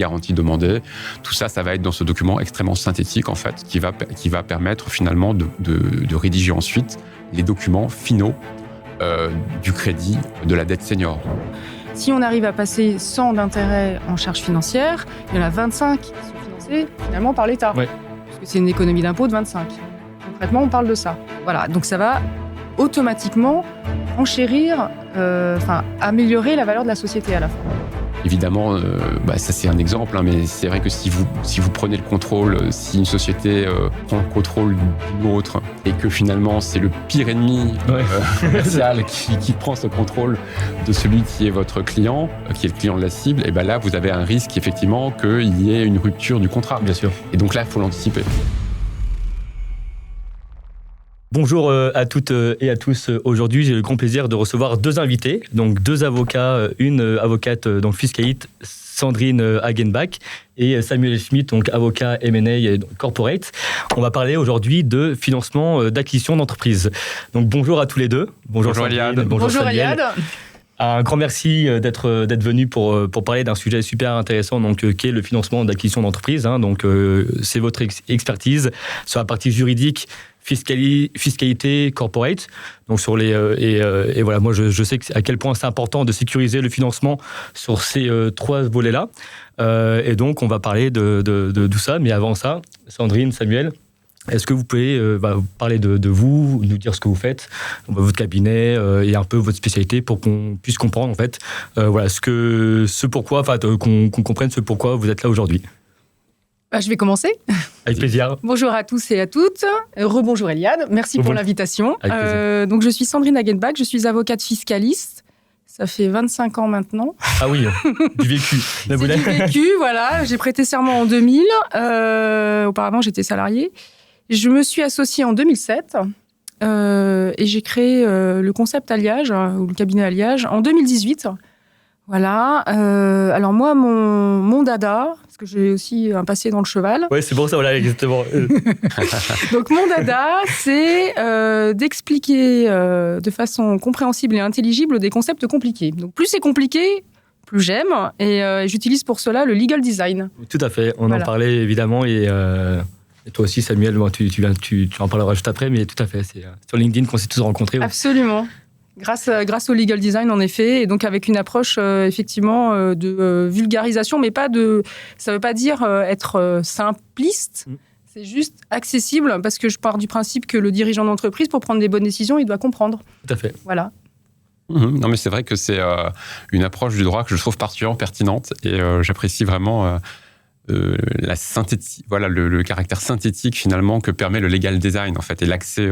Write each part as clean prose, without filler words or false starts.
garantie demandée. Tout ça, ça va être dans ce document extrêmement synthétique, en fait, qui va permettre finalement de rédiger ensuite les documents finaux du crédit de la dette senior. Si on arrive à passer 100 d'intérêts en charges financières, il y en a 25 qui sont financés finalement par l'État. Ouais. Parce que c'est une économie d'impôt de 25. Concrètement, on parle de ça. Voilà, donc ça va automatiquement enchérir, améliorer la valeur de la société à la fin. Évidemment, ça c'est un exemple, mais c'est vrai que si vous prenez le contrôle, si une société prend le contrôle d'une autre et que finalement c'est le pire ennemi commercial qui prend ce contrôle de celui qui est votre client, qui est le client de la cible, et là vous avez un risque effectivement qu'il y ait une rupture du contrat. Bien sûr. Et donc là, il faut l'anticiper. Bonjour à toutes et à tous. Aujourd'hui, j'ai le grand plaisir de recevoir deux invités, donc deux avocats, une avocate donc fiscaliste, Sandrine Hagenbach, et Samuel Schmitt, donc avocat M&A Corporate. On va parler aujourd'hui de financement d'acquisition d'entreprise. Donc bonjour à tous les deux. Bonjour Eliade. Bonjour Eliade. Un grand merci d'être venu pour parler d'un sujet super intéressant, donc qui est le financement d'acquisition d'entreprise. Donc c'est votre expertise sur la partie juridique, fiscalité corporate. Donc sur les et voilà, moi je sais à quel point c'est important de sécuriser le financement sur ces trois volets-là. Et donc on va parler de tout ça. Mais avant ça, Sandrine, Samuel, est-ce que vous pouvez parler de vous, nous dire ce que vous faites, votre cabinet et un peu votre spécialité pour qu'on puisse comprendre en fait, qu'on comprenne ce pourquoi vous êtes là aujourd'hui. Je vais commencer. Avec plaisir. Bonjour à tous et à toutes. Rebonjour Eliade, merci pour l'invitation. Donc je suis Sandrine Hagenbach, je suis avocate fiscaliste. Ça fait 25 ans maintenant. Ah oui, du vécu. C'est du vécu, voilà. J'ai prêté serment en 2000. Auparavant, j'étais salariée. Je me suis associée en 2007 et j'ai créé le concept Alliage, ou le cabinet Alliage, en 2018. Voilà. Alors moi, mon dada, parce que j'ai aussi un passé dans le cheval. Oui, c'est bon ça, voilà, exactement. Donc mon dada, c'est d'expliquer de façon compréhensible et intelligible des concepts compliqués. Donc plus c'est compliqué, plus j'aime. Et j'utilise pour cela le legal design. Tout à fait, on en parlait évidemment et toi aussi, Samuel, tu en parleras juste après, mais tout à fait, c'est sur LinkedIn qu'on s'est tous rencontrés. Absolument. Grâce au legal design, en effet, et donc avec une approche effectivement de vulgarisation, mais ça ne veut pas dire être simpliste, c'est juste accessible, parce que je pars du principe que le dirigeant d'entreprise, pour prendre des bonnes décisions, il doit comprendre. Tout à fait. Voilà. Non, mais c'est vrai que c'est une approche du droit que je trouve particulièrement pertinente, et j'apprécie vraiment la synthétique, voilà, le caractère synthétique finalement que permet le legal design en fait, et l'accès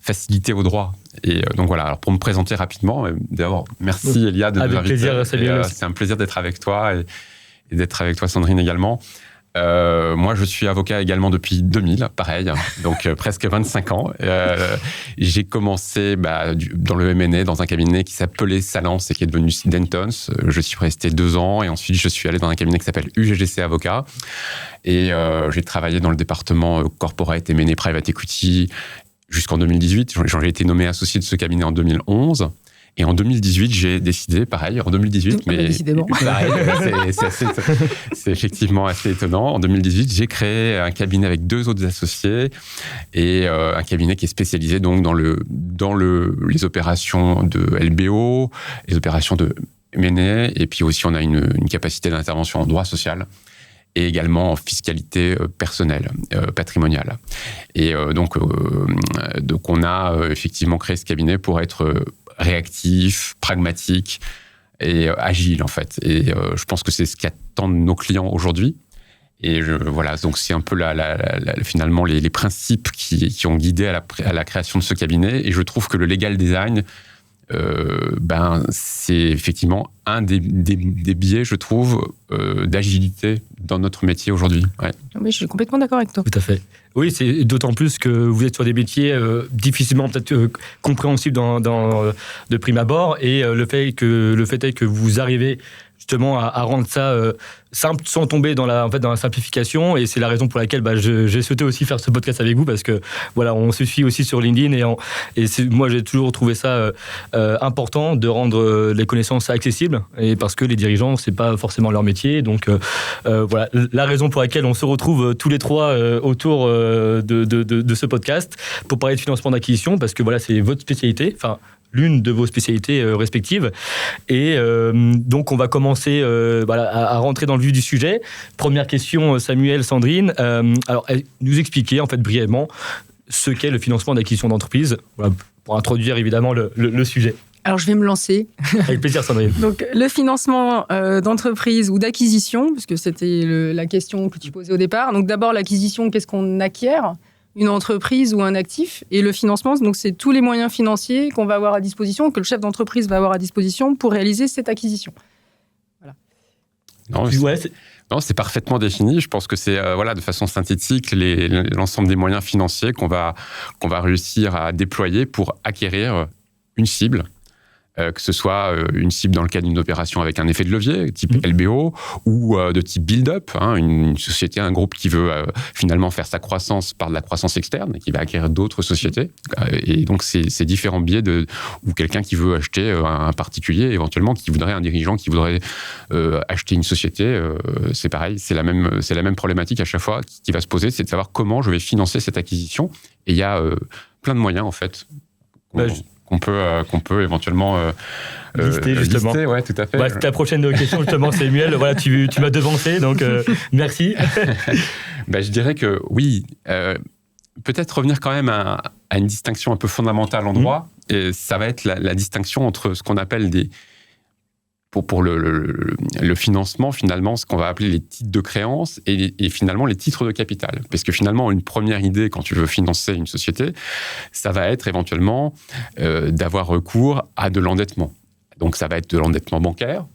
facilité au droit. Et donc voilà, alors pour me présenter rapidement, d'abord merci Eliade de nous inviter. Avec plaisir, Samuel. C'est un plaisir d'être avec toi et d'être avec toi Sandrine également. Moi, je suis avocat également depuis 2000, pareil, donc presque 25 ans. J'ai commencé dans le M&A, dans un cabinet qui s'appelait Salance et qui est devenu Dentons. Je suis resté 2 ans et ensuite je suis allé dans un cabinet qui s'appelle UGGC Avocat. Et j'ai travaillé dans le département corporate M&A Private Equity jusqu'en 2018. J'ai été nommé associé de ce cabinet en 2011. Et en 2018, j'ai décidé, pareil, en 2018, mais décidément. Pareil, c'est effectivement assez étonnant. En 2018, j'ai créé un cabinet avec 2 autres associés et un cabinet qui est spécialisé donc dans les opérations de LBO, les opérations de M&A, et puis aussi on a une capacité d'intervention en droit social et également en fiscalité personnelle, patrimoniale. Et donc on a effectivement créé ce cabinet pour être réactif, pragmatique et agile en fait. Et je pense que c'est ce qu'attendent nos clients aujourd'hui. Et voilà, donc c'est un peu finalement les principes qui ont guidé à la création de ce cabinet. Et je trouve que le legal design, c'est effectivement un des biais, je trouve, d'agilité dans notre métier aujourd'hui. Ouais. Oui, je suis complètement d'accord avec toi. Tout à fait. Oui, c'est d'autant plus que vous êtes sur des métiers difficilement peut-être compréhensibles de prime abord, et le fait est que vous arrivez justement à rendre ça simple sans tomber dans la simplification, et c'est la raison pour laquelle j'ai souhaité aussi faire ce podcast avec vous, parce que voilà, on se suit aussi sur LinkedIn, moi j'ai toujours trouvé ça important de rendre les connaissances accessibles, et parce que les dirigeants c'est pas forcément leur métier, donc voilà la raison pour laquelle on se retrouve tous les trois autour de ce podcast pour parler de financement d'acquisition, parce que voilà, c'est votre spécialité, enfin l'une de vos spécialités respectives. Et donc, on va commencer à rentrer dans le vif du sujet. Première question, Samuel, Sandrine. Alors, nous expliquer, en fait, brièvement, ce qu'est le financement d'acquisition d'entreprise, voilà, pour introduire, évidemment, le sujet. Alors, je vais me lancer. Avec plaisir, Sandrine. Donc, le financement d'entreprise ou d'acquisition, puisque c'était la question que tu posais au départ. Donc, d'abord, l'acquisition, qu'est-ce qu'on acquiert ? Une entreprise ou un actif, et le financement, donc c'est tous les moyens financiers qu'on va avoir à disposition, que le chef d'entreprise va avoir à disposition pour réaliser cette acquisition. Voilà. Non, c'est parfaitement défini. Je pense que c'est de façon synthétique l'ensemble des moyens financiers qu'on va réussir à déployer pour acquérir une cible. Que ce soit une cible dans le cadre d'une opération avec un effet de levier, type LBO, ou de type build-up, une société, un groupe qui veut finalement faire sa croissance par de la croissance externe, et qui va acquérir d'autres sociétés. Et donc, c'est différents biais ou quelqu'un qui veut acheter un particulier, éventuellement, un dirigeant qui voudrait acheter une société. C'est pareil, c'est la même problématique à chaque fois qui va se poser, c'est de savoir comment je vais financer cette acquisition. Et il y a plein de moyens, en fait. Qu'on peut éventuellement lister, justement. Ouais, tout à fait. C'était la prochaine question, justement, Samuel. Voilà, tu m'as devancé, donc merci. Je dirais que oui, peut-être revenir quand même à une distinction un peu fondamentale en droit, et ça va être la distinction entre ce qu'on appelle pour le financement, finalement, ce qu'on va appeler les titres de créance et finalement les titres de capital. Parce que finalement, une première idée, quand tu veux financer une société, ça va être éventuellement d'avoir recours à de l'endettement. Donc, ça va être de l'endettement bancaire,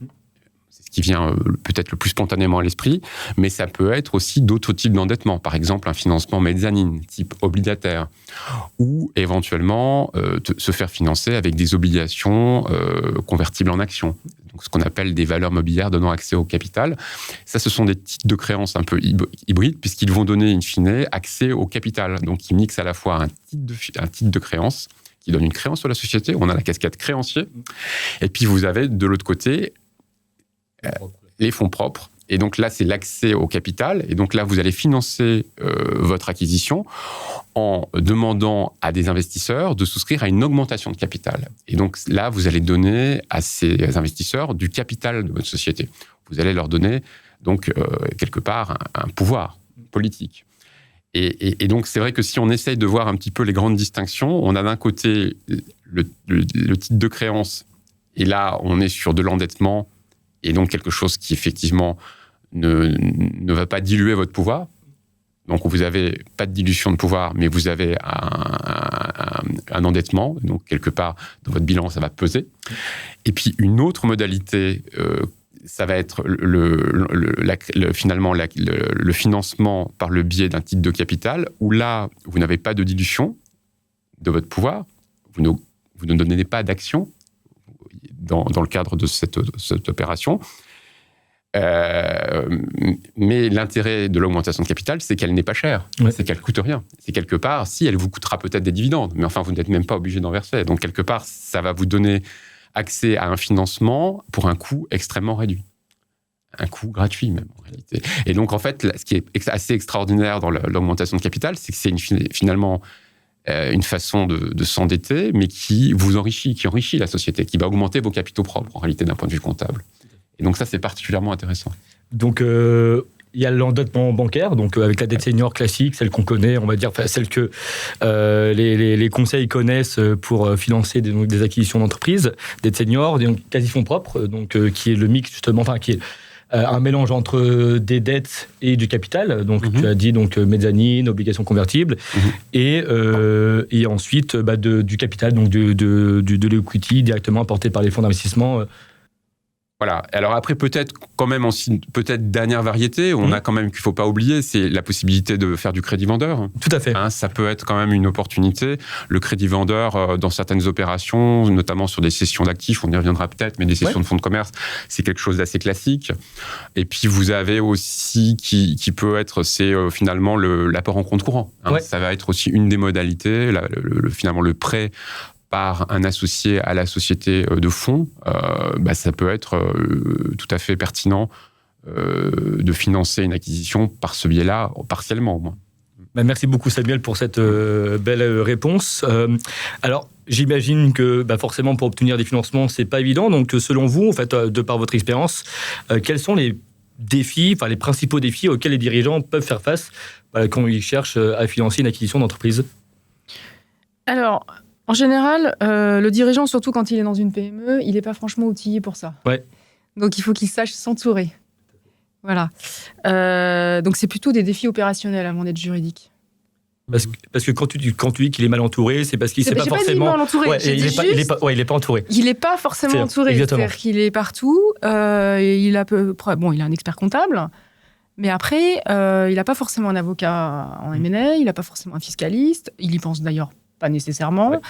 c'est ce qui vient peut-être le plus spontanément à l'esprit, mais ça peut être aussi d'autres types d'endettement. Par exemple, un financement mezzanine, type obligataire, ou éventuellement se faire financer avec des obligations convertibles en actions. Donc, ce qu'on appelle des valeurs mobilières donnant accès au capital. Ça, ce sont des titres de créance un peu hybrides, puisqu'ils vont donner, in fine, accès au capital. Donc, ils mixent à la fois un titre de créance, qui donne une créance sur la société. On a la casquette créancier. Et puis, vous avez, de l'autre côté, les fonds propres. Et donc là, c'est l'accès au capital. Et donc là, vous allez financer votre acquisition en demandant à des investisseurs de souscrire à une augmentation de capital. Et donc là, vous allez donner à ces investisseurs du capital de votre société. Vous allez leur donner, donc, quelque part, un pouvoir politique. Et donc, c'est vrai que si on essaye de voir un petit peu les grandes distinctions, on a d'un côté le titre de créance, et là, on est sur de l'endettement, et donc quelque chose qui, effectivement, ne va pas diluer votre pouvoir. Donc, vous n'avez pas de dilution de pouvoir, mais vous avez un endettement. Donc, quelque part, dans votre bilan, ça va peser. Et puis, une autre modalité, ça va être finalement le financement par le biais d'un titre de capital, où là, vous n'avez pas de dilution de votre pouvoir. Vous ne donnez pas d'action dans le cadre de cette opération. Mais l'intérêt de l'augmentation de capital, c'est qu'elle n'est pas chère, c'est qu'elle ne coûte rien. C'est quelque part, si elle vous coûtera peut-être des dividendes, mais enfin, vous n'êtes même pas obligé d'en verser. Donc, quelque part, ça va vous donner accès à un financement pour un coût extrêmement réduit. Un coût gratuit, même, en réalité. Et donc, en fait, ce qui est assez extraordinaire dans l'augmentation de capital, c'est que c'est finalement une façon de s'endetter, mais qui vous enrichit, qui enrichit la société, qui va augmenter vos capitaux propres, en réalité, d'un point de vue comptable. Et donc ça, c'est particulièrement intéressant. Donc, il y a l'endettement bancaire, donc avec la dette senior classique, celle qu'on connaît, on va dire, celle que les conseils connaissent pour financer des acquisitions d'entreprises, dette senior, donc quasi fonds propres, donc qui est le mix justement, enfin qui est un mélange entre des dettes et du capital. Donc tu as dit donc mezzanine, obligations convertibles, et ensuite du capital, donc de l'equity directement apporté par les fonds d'investissement. Voilà. Alors après, peut-être quand même aussi, dernière variété, on a quand même qu'il faut pas oublier, c'est la possibilité de faire du crédit vendeur. Tout à fait. Ça peut être quand même une opportunité. Le crédit vendeur, dans certaines opérations, notamment sur des cessions d'actifs, on y reviendra peut-être, mais des cessions de fonds de commerce, c'est quelque chose d'assez classique. Et puis vous avez aussi qui peut être, c'est finalement l'apport en compte courant. Ça va être aussi une des modalités, finalement le prêt par un associé à la société de fonds, ça peut être tout à fait pertinent de financer une acquisition par ce biais-là, partiellement au moins. Merci beaucoup Samuel pour cette belle réponse. Alors, j'imagine que forcément pour obtenir des financements, c'est pas évident. Donc, selon vous, en fait, de par votre expérience, quels sont les défis, les principaux défis auxquels les dirigeants peuvent faire face quand ils cherchent à financer une acquisition d'entreprise ? Alors, en général, le dirigeant, surtout quand il est dans une PME, il n'est pas franchement outillé pour ça. Ouais. Donc, il faut qu'il sache s'entourer. Voilà. Donc, c'est plutôt des défis opérationnels avant d'être juridique. Parce que quand tu dis qu'il est mal entouré, c'est parce qu'il ne sait pas forcément... Pas mal entouré. Il n'est pas entouré. Il n'est pas forcément entouré. Exactement. C'est-à-dire qu'il est partout. Il a un expert comptable. Mais après, il n'a pas forcément un avocat en M&A. Il n'a pas forcément un fiscaliste. Il y pense d'ailleurs pas nécessairement. Ouais.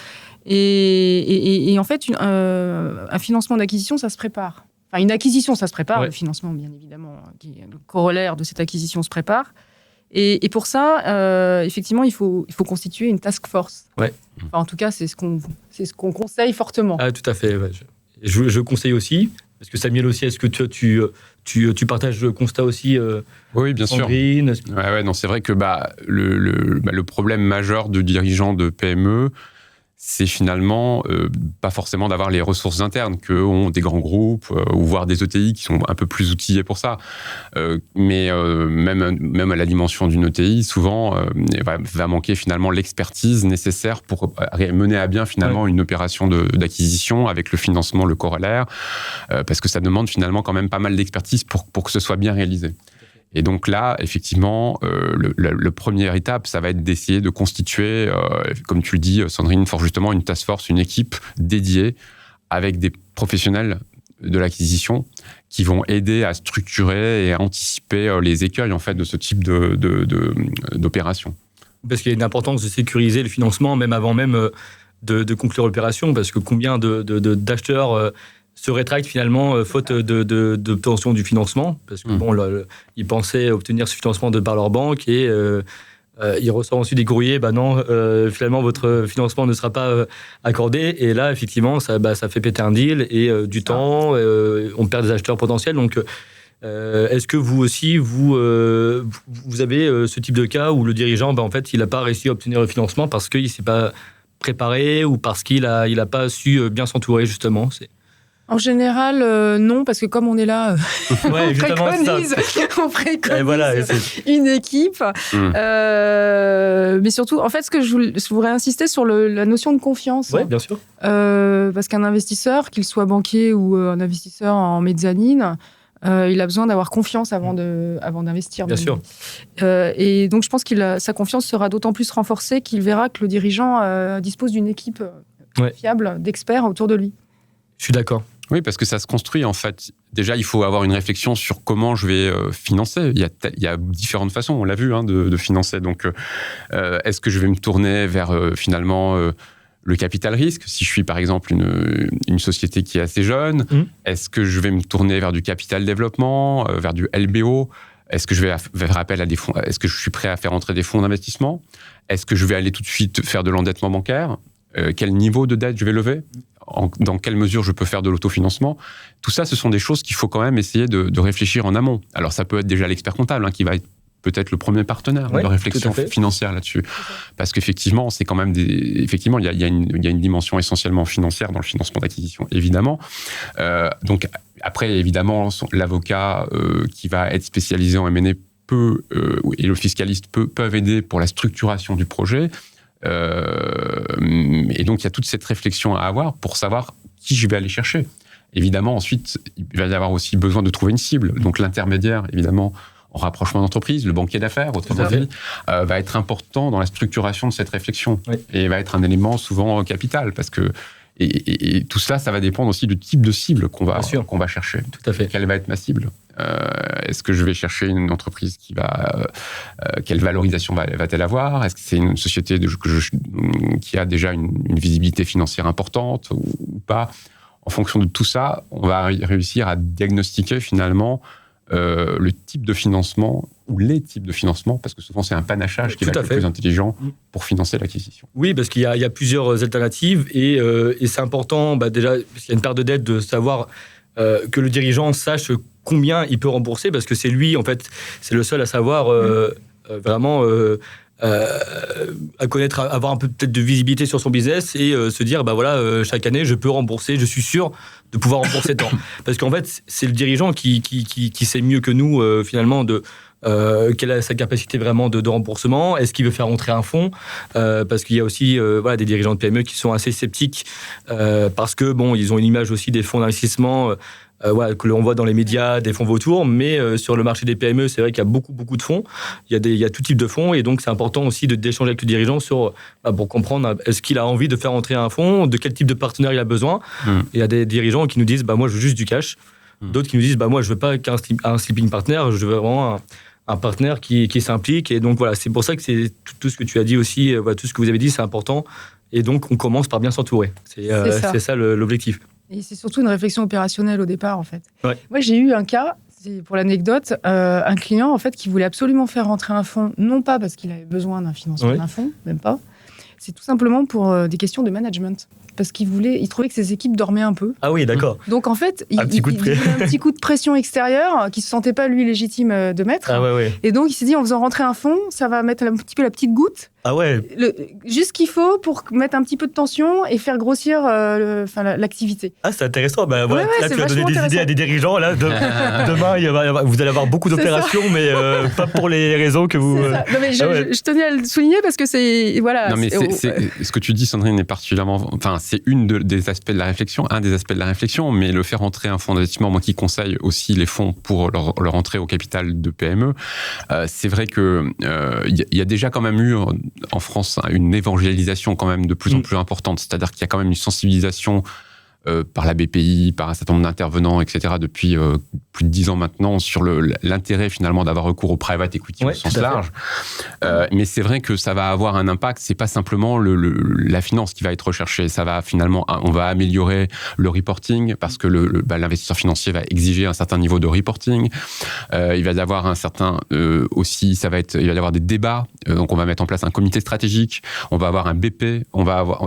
Et en fait, un financement d'acquisition, ça se prépare. Enfin, une acquisition, ça se prépare. Ouais. Le financement, bien évidemment, le corollaire de cette acquisition se prépare. Et pour ça, effectivement, il faut constituer une task force. Ouais. Enfin, en tout cas, c'est ce qu'on conseille fortement. Ah, tout à fait. Ouais. Je conseille aussi. Parce que Samuel aussi, est-ce que tu partages le constat aussi Oui, bien sûr. Non, c'est vrai que le problème majeur de dirigeants de PME, c'est finalement pas forcément d'avoir les ressources internes que ont des grands groupes ou voire des ETI qui sont un peu plus outillés pour ça. Mais même à la dimension d'une ETI, souvent, va manquer finalement l'expertise nécessaire pour mener à bien finalement une opération d'acquisition avec le financement, le corollaire, parce que ça demande finalement quand même pas mal d'expertise pour que ce soit bien réalisé. Et donc là, effectivement, la première étape, ça va être d'essayer de constituer, comme tu le dis, Sandrine, fort justement, une task force, une équipe dédiée avec des professionnels de l'acquisition qui vont aider à structurer et à anticiper les écueils en fait de ce type d'opération. Parce qu'il y a une importance de sécuriser le financement même avant même de conclure l'opération, parce que combien d'acheteurs se rétractent finalement faute d'obtention du financement, parce que ils pensaient obtenir ce financement de par leur banque et ils reçoivent ensuite des courriers, finalement votre financement ne sera pas accordé, et là effectivement ça fait péter un deal et du temps, on perd des acheteurs potentiels. Donc est-ce que vous aussi vous avez ce type de cas où le dirigeant en fait il n'a pas réussi à obtenir le financement parce qu'il ne s'est pas préparé ou parce qu'il a pas su bien s'entourer justement? En général, non, parce que comme on est là, on préconise une équipe. Mais surtout, en fait, ce que je voudrais insister sur la notion de confiance. Oui, bien sûr. Parce qu'un investisseur, qu'il soit banquier ou un investisseur en mezzanine, il a besoin d'avoir confiance avant d'investir. Bien sûr. Et donc, je pense que sa confiance sera d'autant plus renforcée qu'il verra que le dirigeant dispose d'une équipe fiable, d'experts autour de lui. Je suis d'accord. Oui, parce que ça se construit en fait. Déjà, il faut avoir une réflexion sur comment je vais financer. Il y a différentes façons, on l'a vu, de financer. Donc, est-ce que je vais me tourner vers finalement le capital risque, si je suis par exemple une société qui est assez jeune? Est-ce que je vais me tourner vers du capital développement, vers du LBO? Est-ce que je vais faire appel à des fonds? Est-ce que je suis prêt à faire entrer des fonds d'investissement? Est-ce que je vais aller tout de suite faire de l'endettement bancaire? Quel niveau de dette je vais lever? Dans quelle mesure je peux faire de l'autofinancement? Tout ça, ce sont des choses qu'il faut quand même essayer de réfléchir en amont. Alors, ça peut être déjà l'expert comptable qui va être peut-être le premier partenaire de réflexion financière là-dessus. Parce qu'effectivement, c'est quand même effectivement, il y a une dimension essentiellement financière dans le financement d'acquisition, évidemment. Donc, après, évidemment, l'avocat qui va être spécialisé en M&A et le fiscaliste peuvent aider pour la structuration du projet. Et donc, il y a toute cette réflexion à avoir pour savoir qui je vais aller chercher. Évidemment, ensuite, il va y avoir aussi besoin de trouver une cible. Donc, l'intermédiaire, évidemment, en rapprochement d'entreprise, le banquier d'affaires, autrement dit, va être important dans la structuration de cette réflexion. Oui. Et va être un élément souvent capital, parce que Et tout ça, ça va dépendre aussi du type de cible qu'on va chercher. Tout à fait. Quelle va être ma cible ? Est-ce que je vais chercher une entreprise quelle valorisation va-t-elle avoir ? Est-ce que c'est une société qui a déjà une visibilité financière importante ou pas ? En fonction de tout ça, on va réussir à diagnostiquer finalement le type de financement ou les types de financement, parce que souvent c'est un panachage qui va être le plus intelligent pour financer l'acquisition. Oui, parce qu'il y a plusieurs alternatives et c'est important déjà, parce qu'il y a une part de dette, de savoir que le dirigeant sache combien il peut rembourser, parce que c'est lui, en fait, c'est le seul à savoir vraiment à connaître, avoir un peu peut-être de visibilité sur son business et se dire, chaque année, je peux rembourser, je suis sûr de pouvoir rembourser tant. Parce qu'en fait, c'est le dirigeant qui sait mieux que nous, finalement, quelle est sa capacité vraiment de remboursement. Est-ce qu'il veut faire rentrer un fonds parce qu'il y a aussi des dirigeants de PME qui sont assez sceptiques parce que ils ont une image aussi des fonds d'investissement que l'on voit dans les médias, des fonds vautours, mais sur le marché des PME, c'est vrai qu'il y a beaucoup de fonds. Il y a tout type de fonds, et donc c'est important aussi d'échanger avec le dirigeant pour comprendre est-ce qu'il a envie de faire entrer un fonds, de quel type de partenaire il a besoin. Il y a des dirigeants qui nous disent moi je veux juste du cash, d'autres qui nous disent moi je veux pas qu'un sleeping partner, je veux vraiment un partenaire qui s'implique. Et donc c'est pour ça que c'est tout ce que tu as dit aussi, tout ce que vous avez dit, c'est important. Et donc on commence par bien s'entourer. C'est ça l'objectif. Et c'est surtout une réflexion opérationnelle au départ, en fait. Ouais. Moi, j'ai eu un cas, c'est pour l'anecdote, un client, en fait, qui voulait absolument faire rentrer un fonds, non pas parce qu'il avait besoin d'un financement d'un fonds, même pas. C'est tout simplement pour des questions de management. Parce qu'il trouvait que ses équipes dormaient un peu. Ah oui, d'accord. Donc, en fait, il voulait un petit coup de pression extérieure qu'il ne se sentait pas, lui, légitime de mettre. Ah ouais. Et donc, il s'est dit, en faisant rentrer un fonds, ça va mettre un petit peu la petite goutte. Ah ouais. Juste ce qu'il faut pour mettre un petit peu de tension et faire grossir l'activité. Ah, c'est intéressant. Là, tu vas donner des idées à des dirigeants. Là, demain, vous allez avoir beaucoup d'opérations, mais pas pour les raisons que vous... Non, mais je tenais à le souligner parce que c'est... Voilà, non, mais ce que tu dis, Sandrine, est particulièrement... Enfin, c'est un des aspects de la réflexion, mais le faire entrer un fonds d'investissement, moi qui conseille aussi les fonds pour leur entrée au capital de PME, c'est vrai que y a déjà quand même eu en France une évangélisation quand même de plus en plus importante, c'est-à-dire qu'il y a quand même une sensibilisation par la BPI, par un certain nombre d'intervenants, etc., depuis plus de 10 ans maintenant, sur l'intérêt finalement d'avoir recours au private equity au sens large. Mais c'est vrai que ça va avoir un impact, c'est pas simplement la finance qui va être recherchée, ça va finalement, on va améliorer le reporting, parce que l'investisseur financier va exiger un certain niveau de reporting, il va y avoir un certain, aussi, il va y avoir des débats, donc on va mettre en place un comité stratégique, on va avoir un BP,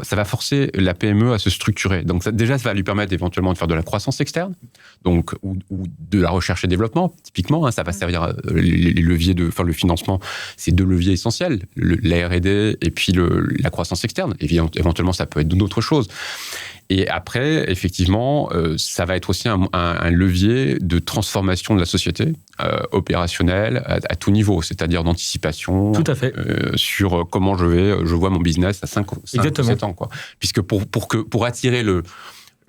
ça va forcer la PME à se structurer. Donc déjà, ça va lui permettre éventuellement de faire de la croissance externe, donc, ou de la recherche et développement, typiquement, ça va servir les leviers le financement, c'est 2 leviers essentiels, la R&D et puis la croissance externe. Éventuellement, ça peut être d'autres choses. Et après, effectivement, ça va être aussi un levier de transformation de la société opérationnelle à tout niveau, c'est-à-dire d'anticipation. Tout à fait. Sur comment je vois mon business à 5 ou 7 ans, quoi. Puisque pour attirer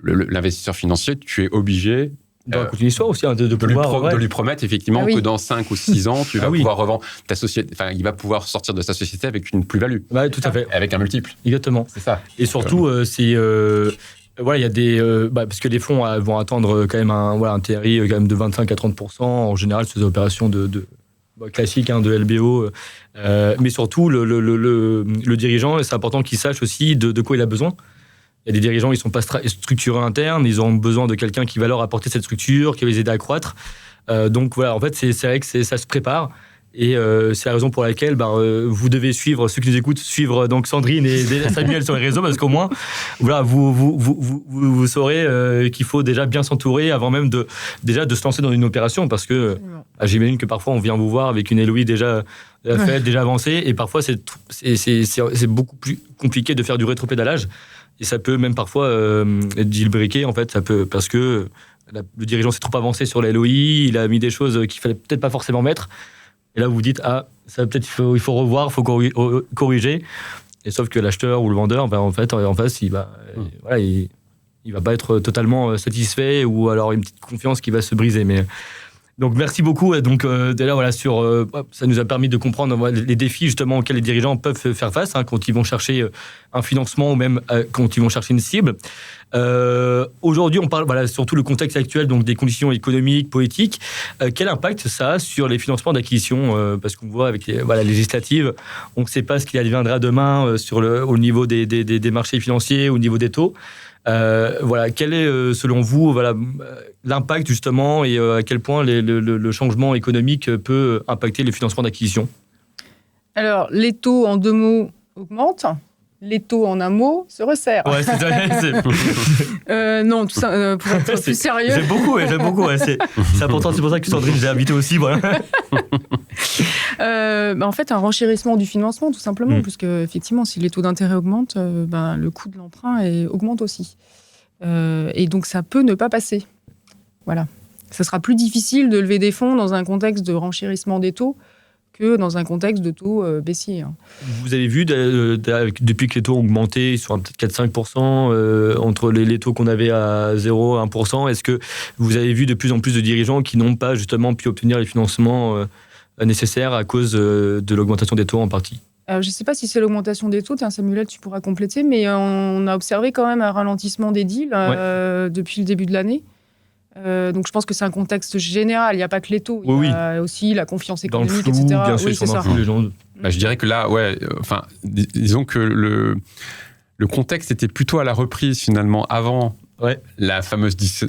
l'investisseur financier, tu es obligé dans la histoire aussi, de lui promettre effectivement que dans 5 ou 6 ans, tu vas pouvoir revendre ta société, il va pouvoir sortir de sa société avec une plus-value. Ouais, tout à fait. Avec un multiple. Exactement. C'est ça. Et surtout, il y a des... parce que les fonds vont attendre quand même un TRI quand même de 25 à 30%, en général, sur des opérations classiques de LBO. Mais surtout, le dirigeant, c'est important qu'il sache aussi de quoi il a besoin. Il y a des dirigeants, ils ne sont pas structurés internes, ils ont besoin de quelqu'un qui va leur apporter cette structure, qui va les aider à croître. Donc voilà, en fait, c'est vrai que ça se prépare. Et c'est la raison pour laquelle vous devez suivre, ceux qui nous écoutent, suivre donc Sandrine et Samuel sur les réseaux, parce qu'au moins, voilà, vous saurez qu'il faut déjà bien s'entourer avant même de se lancer dans une opération, parce que j'imagine que parfois on vient vous voir avec une LOI déjà faite, déjà avancée, et parfois c'est beaucoup plus compliqué de faire du rétropédalage. Et ça peut même parfois être deal-breaké, en fait, parce que le dirigeant s'est trop avancé sur la LOI, il a mis des choses qu'il fallait peut-être pas forcément mettre. Et là, vous vous dites, ça peut-être il faut revoir, il faut corriger. Et sauf que l'acheteur ou le vendeur, en face, il va pas être totalement satisfait, ou alors une petite confiance qui va se briser. Mais Donc merci beaucoup. Donc là voilà ça nous a permis de comprendre les défis justement auxquels les dirigeants peuvent faire face quand ils vont chercher un financement ou même quand ils vont chercher une cible. Aujourd'hui, on parle surtout le contexte actuel, donc des conditions économiques, politiques. Quel impact ça a sur les financements d'acquisition parce qu'on voit avec les législatives, on ne sait pas ce qu'il adviendra demain au niveau des marchés financiers, au niveau des taux. Quel est, selon vous, l'impact justement et à quel point le changement économique peut impacter les financements d'acquisition ? Alors, les taux, en 2 mots, augmentent. Les taux, en un mot, se resserrent. Ouais, non, tout ça, pour être plus sérieux. J'aime beaucoup. Ouais, c'est important, c'est pour ça que Sandrine, je l'ai invitée aussi. Voilà. En fait, un renchérissement du financement, tout simplement, puisque effectivement, si les taux d'intérêt augmentent, le coût de l'emprunt augmente aussi. Et donc, ça peut ne pas passer. Voilà. Ça sera plus difficile de lever des fonds dans un contexte de renchérissement des taux que dans un contexte de taux baissier. Vous avez vu, depuis que les taux ont augmenté, ils sont peut-être 4-5%, entre les taux qu'on avait à 0 et 1%, est-ce que vous avez vu de plus en plus de dirigeants qui n'ont pas justement pu obtenir les financements nécessaires à cause de l'augmentation des taux en partie ? Je ne sais pas si c'est l'augmentation des taux, Samuel, tu pourras compléter, mais on a observé quand même un ralentissement des deals depuis le début de l'année. Donc je pense que c'est un contexte général, il n'y a pas que les taux, il y a aussi la confiance économique, dans le flou, etc. Bien sûr, oui, c'est ça. Les gens. Je dirais que là, disons que le contexte était plutôt à la reprise finalement avant la fameuse décision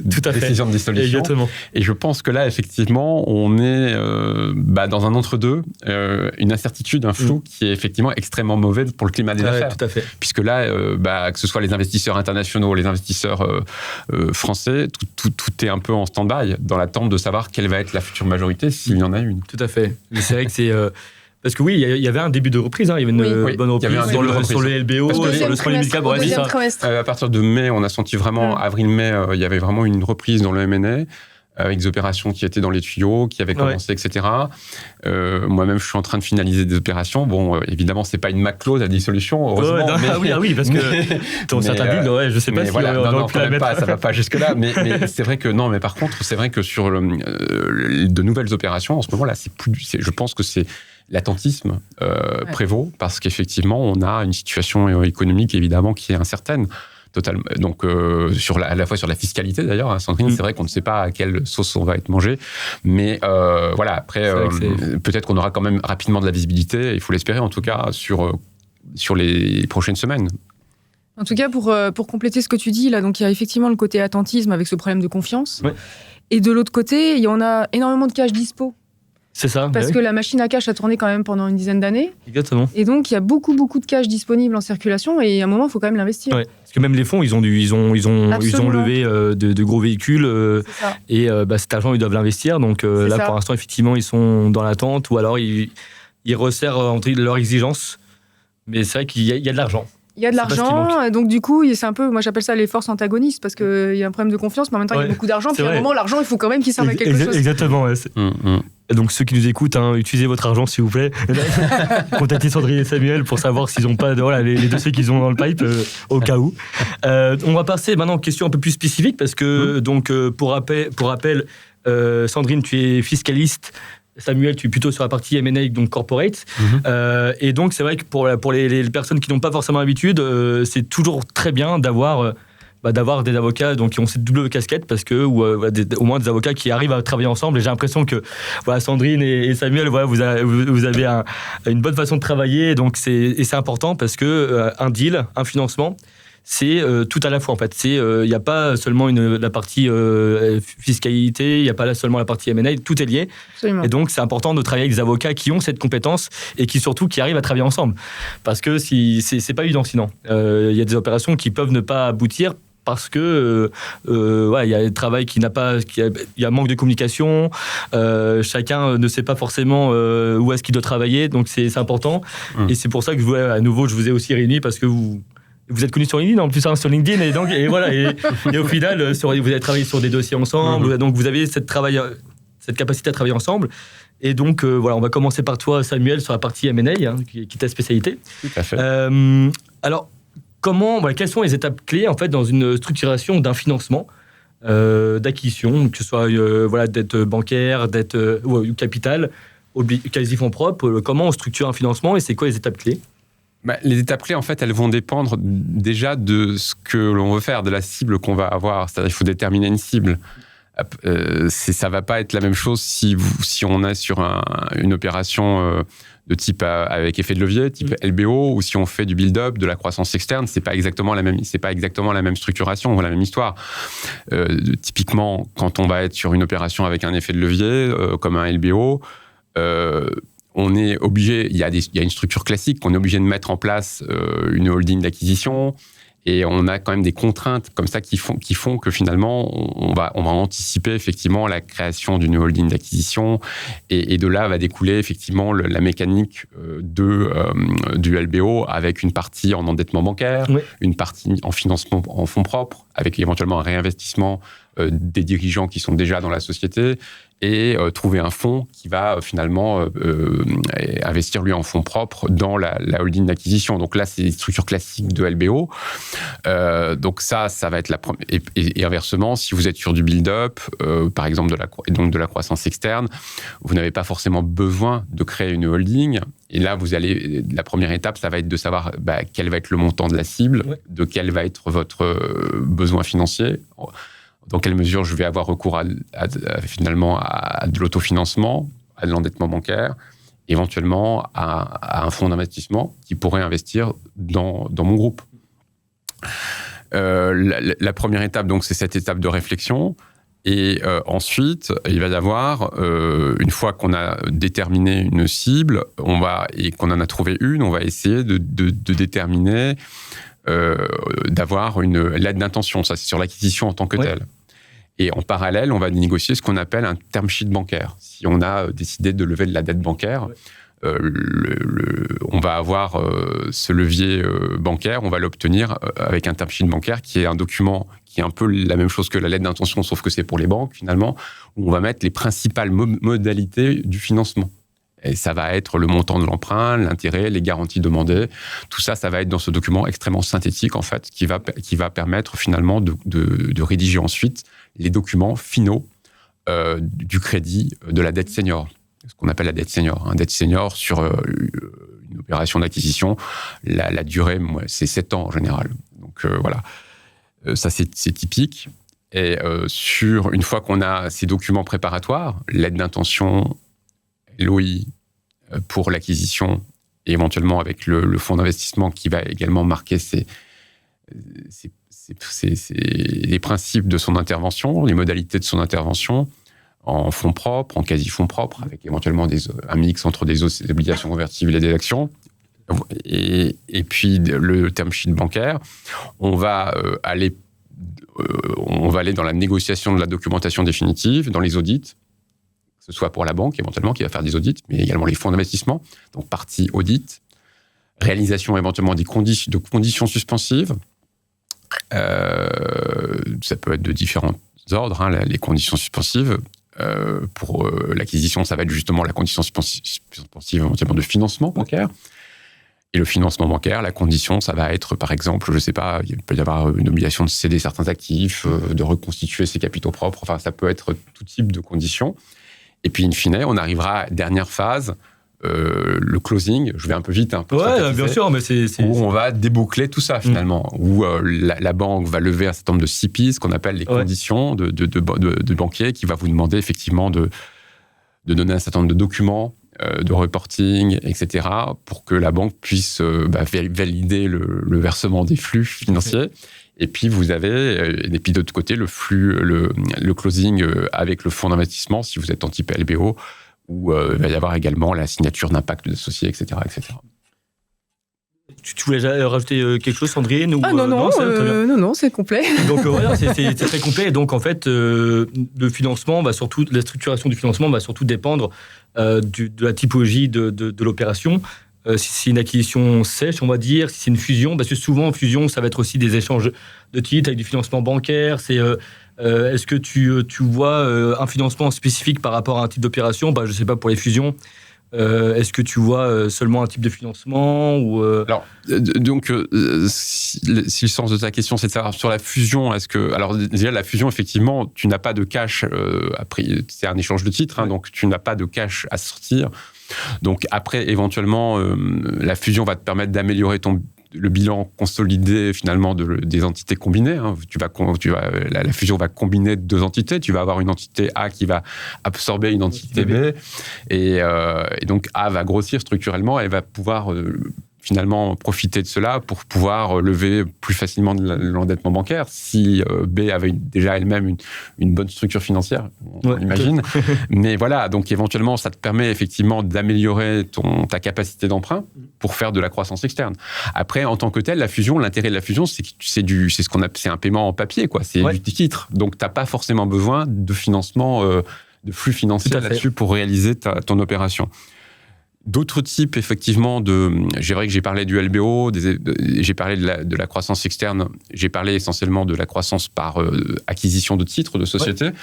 de dissolution. Exactement. Et je pense que là, effectivement, on est dans un entre-deux, une incertitude, un flou qui est effectivement extrêmement mauvais pour le climat des affaires. Tout à fait. Puisque là, que ce soit les investisseurs internationaux, les investisseurs français, tout est un peu en stand-by, dans l'attente de savoir quelle va être la future majorité, s'il y en a une. Tout à fait. Mais c'est vrai que c'est... Parce que il y avait un début de reprise, il y avait une bonne reprise sur le LBO, sur le small mid cap. À partir de mai, on a senti vraiment, avril-mai, il y avait vraiment une reprise dans le M&A, avec des opérations qui étaient dans les tuyaux, qui avaient commencé, etc. Moi-même, je suis en train de finaliser des opérations. Bon, évidemment, c'est pas une McClose, la dissolution, heureusement. Oui, parce que ton certain deal, je sais pas si on quand même pas, ça va pas jusque-là. Mais c'est vrai que mais par contre, c'est vrai que sur de nouvelles opérations, en ce moment-là, je pense que c'est l'attentisme prévaut, parce qu'effectivement, on a une situation économique, évidemment, qui est incertaine. Totalement. Donc, à la fois sur la fiscalité, d'ailleurs, Sandrine, c'est vrai qu'on ne sait pas à quelle sauce on va être mangé. Mais après, peut-être qu'on aura quand même rapidement de la visibilité, il faut l'espérer en tout cas, sur les prochaines semaines. En tout cas, pour compléter ce que tu dis, là, donc il y a effectivement le côté attentisme avec ce problème de confiance. Et de l'autre côté, il y en a énormément de cash dispo. C'est ça. Parce que la machine à cash a tourné quand même pendant une dizaine d'années. Exactement. Et donc, il y a beaucoup de cash disponible en circulation et à un moment, il faut quand même l'investir. Ouais. Parce que même les fonds, ils ont levé de gros véhicules et cet argent, ils doivent l'investir. Donc là, pour l'instant, effectivement, ils sont dans l'attente ou alors ils resserrent leurs exigences. Mais c'est vrai qu'il y a de l'argent. Il y a de l'argent, et donc du coup, c'est un peu, moi j'appelle ça les forces antagonistes, parce qu'il y a un problème de confiance, mais en même temps, il y a beaucoup d'argent, puis à un moment, l'argent, il faut quand même qu'il serve à quelque chose. Exactement, ouais. Et donc ceux qui nous écoutent, utilisez votre argent s'il vous plaît. Contactez Sandrine et Samuel pour savoir s'ils n'ont pas les dossiers qu'ils ont dans le pipe, au cas où. On va passer maintenant aux questions un peu plus spécifiques, parce que, pour rappel, Sandrine, tu es fiscaliste. Samuel, tu es plutôt sur la partie M&A, donc corporate. Et donc, c'est vrai que pour les personnes qui n'ont pas forcément l'habitude, c'est toujours très bien d'avoir des avocats qui ont cette double casquette, parce que au moins des avocats qui arrivent à travailler ensemble. Et j'ai l'impression que Sandrine et Samuel, vous avez une bonne façon de travailler. Donc c'est important, parce que un deal, un financement, c'est tout à la fois en fait. Il n'y a pas seulement la partie fiscalité, il n'y a pas seulement la partie M&A, tout est lié. Absolument. Et donc c'est important de travailler avec des avocats qui ont cette compétence et qui arrivent à travailler ensemble. Parce que c'est pas évident sinon. Il y a des opérations qui peuvent ne pas aboutir parce que il y a un travail il y a un manque de communication, chacun ne sait pas forcément où est-ce qu'il doit travailler, donc c'est important. Et c'est pour ça que je vous ai aussi réunis, parce que vous êtes connus sur LinkedIn, en plus sur LinkedIn, et voilà, et au final, vous avez travaillé sur des dossiers ensemble, donc vous avez cette capacité à travailler ensemble. Et donc, on va commencer par toi, Samuel, sur la partie M&A, qui est ta spécialité. Tout à fait. Alors, quelles sont les étapes clés, en fait, dans une structuration d'un financement d'acquisition, que ce soit dette bancaire, dette ou capital, quasi-fonds propres. Comment on structure un financement et c'est quoi les étapes clés ? Les étapes clés, en fait, elles vont dépendre déjà de ce que l'on veut faire, de la cible qu'on va avoir. C'est-à-dire qu'il faut déterminer une cible. Ça va pas être la même chose si on est sur une opération de type avec effet de levier, type LBO, ou si on fait du build-up, de la croissance externe. C'est pas exactement la même structuration ou la même histoire. Typiquement, quand on va être sur une opération avec un effet de levier, comme un LBO, on est obligé, il y a une structure classique, on est obligé de mettre en place une holding d'acquisition, et on a quand même des contraintes comme ça qui font que finalement, on va anticiper effectivement la création d'une holding d'acquisition, et de là va découler effectivement la mécanique du LBO, avec une partie en endettement bancaire, une partie en financement en fonds propres, avec éventuellement un réinvestissement des dirigeants qui sont déjà dans la société, et trouver un fonds qui va finalement investir lui en fonds propres dans la holding d'acquisition. Donc là, c'est des structures classiques de LBO. Donc ça va être la première. Et inversement, si vous êtes sur du build-up, par exemple de la croissance externe, vous n'avez pas forcément besoin de créer une holding. Et là, la première étape, ça va être de savoir quel va être le montant de la cible, de quel va être votre besoin financier. Dans quelle mesure je vais avoir recours finalement à de l'autofinancement, à de l'endettement bancaire, éventuellement à un fonds d'investissement qui pourrait investir dans mon groupe. La première étape, donc, c'est cette étape de réflexion. Et ensuite, il va y avoir, une fois qu'on a déterminé une cible, et qu'on en a trouvé une, on va essayer de déterminer, d'avoir une lettre d'intention. Ça, c'est sur l'acquisition en tant que telle. Et en parallèle, on va négocier ce qu'on appelle un term sheet bancaire. Si on a décidé de lever de la dette bancaire, on va avoir ce levier bancaire, on va l'obtenir avec un term sheet bancaire qui est un document qui est un peu la même chose que la lettre d'intention, sauf que c'est pour les banques finalement, où on va mettre les principales modalités du financement. Et ça va être le montant de l'emprunt, l'intérêt, les garanties demandées. Tout ça, ça va être dans ce document extrêmement synthétique, en fait, qui va permettre finalement de rédiger ensuite les documents finaux du crédit de la dette senior. Ce qu'on appelle la dette senior. Une dette senior sur une opération d'acquisition, la durée, c'est 7 ans en général. Donc voilà, ça c'est typique. Et une fois qu'on a ces documents préparatoires, lettre d'intention, LOI pour l'acquisition, et éventuellement avec le fonds d'investissement qui va également marquer les principes de son intervention, les modalités de son intervention, en fonds propres, en quasi-fonds propres, avec éventuellement un mix entre des obligations convertibles et des actions. Et puis le term sheet bancaire, on va aller dans la négociation de la documentation définitive, dans les audits, que ce soit pour la banque éventuellement qui va faire des audits, mais également les fonds d'investissement, donc partie audit, réalisation éventuellement de conditions suspensives. Ça peut être de différents ordres, les conditions suspensives. Pour l'acquisition, ça va être justement la condition suspensive éventuellement de financement bancaire. Et le financement bancaire, la condition, ça va être, par exemple, je ne sais pas, il peut y avoir une obligation de céder certains actifs, de reconstituer ses capitaux propres. Enfin, ça peut être tout type de conditions. Et puis, in fine, on arrivera à dernière phase, le closing. Je vais un peu vite, bien sûr, mais c'est où on va déboucler tout ça finalement, où la banque va lever un certain nombre de CPs, ce qu'on appelle les conditions de banquier, qui va vous demander effectivement de donner un certain nombre de documents, de reporting, etc., pour que la banque puisse valider le versement des flux financiers. Et puis vous avez, et puis d'autre côté, le closing avec le fonds d'investissement, si vous êtes en type LBO, où il va y avoir également la signature d'impact d'associés, etc., etc. Tu voulais rajouter quelque chose, Sandrine, ou, non, c'est complet. Donc voilà, c'est très complet. Et donc en fait, le financement va surtout, la structuration du financement va surtout dépendre de la typologie de l'opération. Si c'est une acquisition sèche, on va dire, si c'est une fusion, parce que souvent en fusion, ça va être aussi des échanges de titres avec du financement bancaire. Est-ce que tu vois un financement spécifique par rapport à un type d'opération ? Je ne sais pas, pour les fusions, Est-ce que tu vois seulement un type de financement ou Alors, donc, si le sens de ta question, c'est de savoir sur la fusion, alors déjà, la fusion, effectivement, tu n'as pas de cash, après, c'est un échange de titres, donc tu n'as pas de cash à sortir. Donc après, éventuellement, la fusion va te permettre d'améliorer le bilan consolidé finalement des entités combinées. La fusion va combiner 2 entités. Tu vas avoir une entité A qui va absorber une entité B. Et donc A va grossir structurellement. Elle va pouvoir finalement profiter de cela pour pouvoir lever plus facilement de l'endettement bancaire. Si B avait déjà elle-même une bonne structure financière, on imagine. Mais voilà, donc éventuellement, ça te permet effectivement d'améliorer ta capacité d'emprunt pour faire de la croissance externe. Après, en tant que tel, la fusion, l'intérêt de la fusion, c'est un paiement en papier, quoi. C'est du titre. Donc, tu n'as pas forcément besoin de financement, de flux financiers là-dessus pour réaliser ton opération. D'autres types, effectivement, c'est vrai que j'ai parlé du LBO, j'ai parlé de la croissance externe, j'ai parlé essentiellement de la croissance par acquisition de titres de société. Ouais.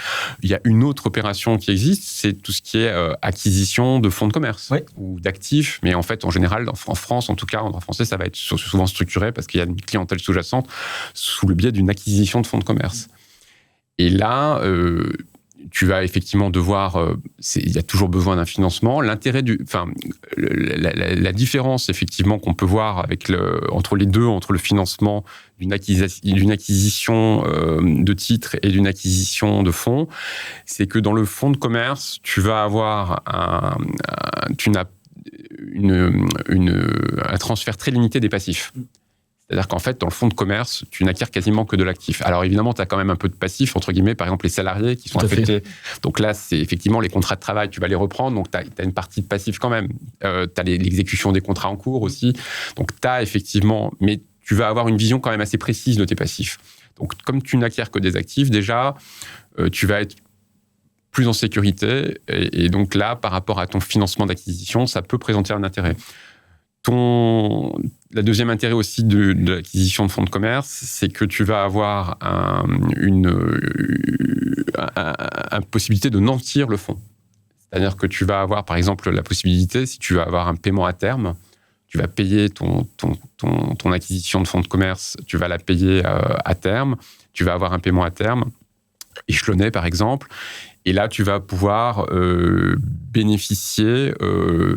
Il y a une autre opération qui existe, c'est tout ce qui est acquisition de fonds de commerce ou d'actifs. Mais en fait, en général, en France, en tout cas, en droit français, ça va être souvent structuré parce qu'il y a une clientèle sous-jacente sous le biais d'une acquisition de fonds de commerce. Et là, tu vas effectivement devoir... il y a toujours besoin d'un financement. L'intérêt la différence, effectivement, qu'on peut voir entre les deux, entre le financement d'une acquisition de titres et d'une acquisition de fonds, c'est que dans le fonds de commerce, tu vas avoir un transfert très limité des passifs. C'est-à-dire qu'en fait, dans le fonds de commerce, tu n'acquiers quasiment que de l'actif. Alors évidemment, tu as quand même un peu de passif, entre guillemets, par exemple les salariés qui sont affectés. Donc là, c'est effectivement les contrats de travail, tu vas les reprendre, donc tu as une partie de passif quand même. Tu as l'exécution des contrats en cours aussi. Donc tu as effectivement... Mais tu vas avoir une vision quand même assez précise de tes passifs. Donc comme tu n'acquiers que des actifs, déjà, tu vas être plus en sécurité. Et donc là, par rapport à ton financement d'acquisition, ça peut présenter un intérêt. La deuxième intérêt aussi de l'acquisition de fonds de commerce, c'est que tu vas avoir une possibilité de nantir le fonds. C'est-à-dire que tu vas avoir, par exemple, la possibilité, si tu vas avoir un paiement à terme, tu vas payer ton acquisition de fonds de commerce, tu vas la payer à terme, tu vas avoir un paiement à terme, échelonné par exemple, et là, tu vas pouvoir bénéficier,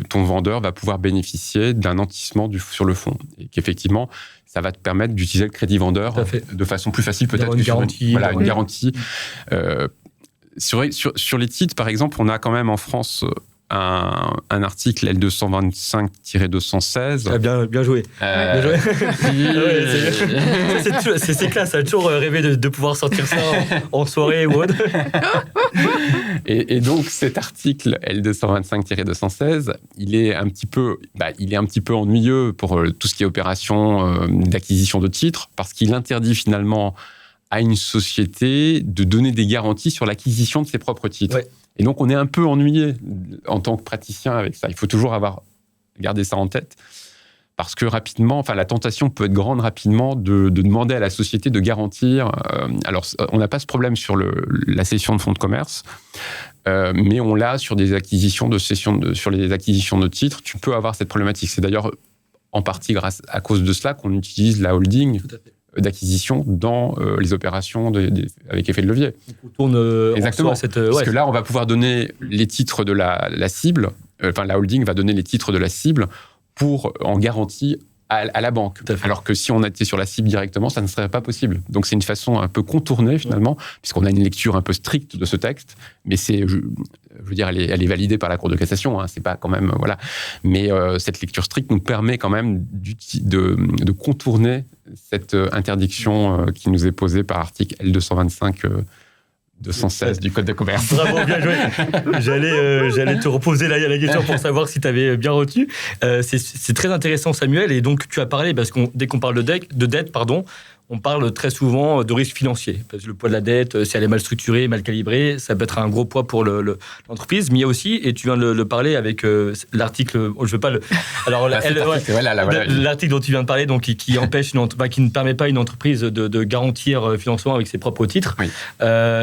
ton vendeur va pouvoir bénéficier d'un nantissement sur le fonds. Et qu'effectivement, ça va te permettre d'utiliser le crédit vendeur de façon plus facile peut-être que sur une garantie. Sur les titres, par exemple, on a quand même en France un article L225-216. Bien joué. Bien joué. C'est classe, ça a toujours rêvé de pouvoir sortir ça en soirée ou autre. Et donc cet article L225-216, il est un petit peu ennuyeux pour tout ce qui est opération d'acquisition de titres, parce qu'il interdit finalement à une société de donner des garanties sur l'acquisition de ses propres titres. Ouais. Et donc, on est un peu ennuyé en tant que praticien avec ça. Il faut toujours garder ça en tête. Parce que rapidement, la tentation peut être grande rapidement de demander à la société de garantir. Alors, on n'a pas ce problème sur la cession de fonds de commerce, mais on l'a sur des acquisitions sur les acquisitions de titres. Tu peux avoir cette problématique. C'est d'ailleurs en partie à cause de cela qu'on utilise la holding d'acquisition dans les opérations avec effet de levier. On tourne exactement. Parce que là, on va pouvoir donner les titres de la cible, la holding va donner les titres de la cible en garantie à la banque. Alors que si on était sur la cible directement, ça ne serait pas possible. Donc c'est une façon un peu contournée finalement, puisqu'on a une lecture un peu stricte de ce texte, mais je veux dire, elle est validée par la Cour de cassation, c'est pas quand même... Voilà. Mais cette lecture stricte nous permet quand même de contourner cette interdiction qui nous est posée par article L225-216 du Code de commerce. Bravo, bien joué. J'allais te reposer la question pour savoir si tu avais bien retenu. C'est très intéressant, Samuel. Et donc, tu as parlé, parce que dès qu'on parle de dette, on parle très souvent de risque financier. Parce que le poids de la dette, si elle est mal structurée, mal calibrée, ça peut être un gros poids pour l'entreprise. Mais il y a aussi, et tu viens de le parler avec l'article, je veux pas le... Alors, l'article dont tu viens de parler, donc qui empêche qui ne permet pas à une entreprise de garantir financement avec ses propres titres. Oui.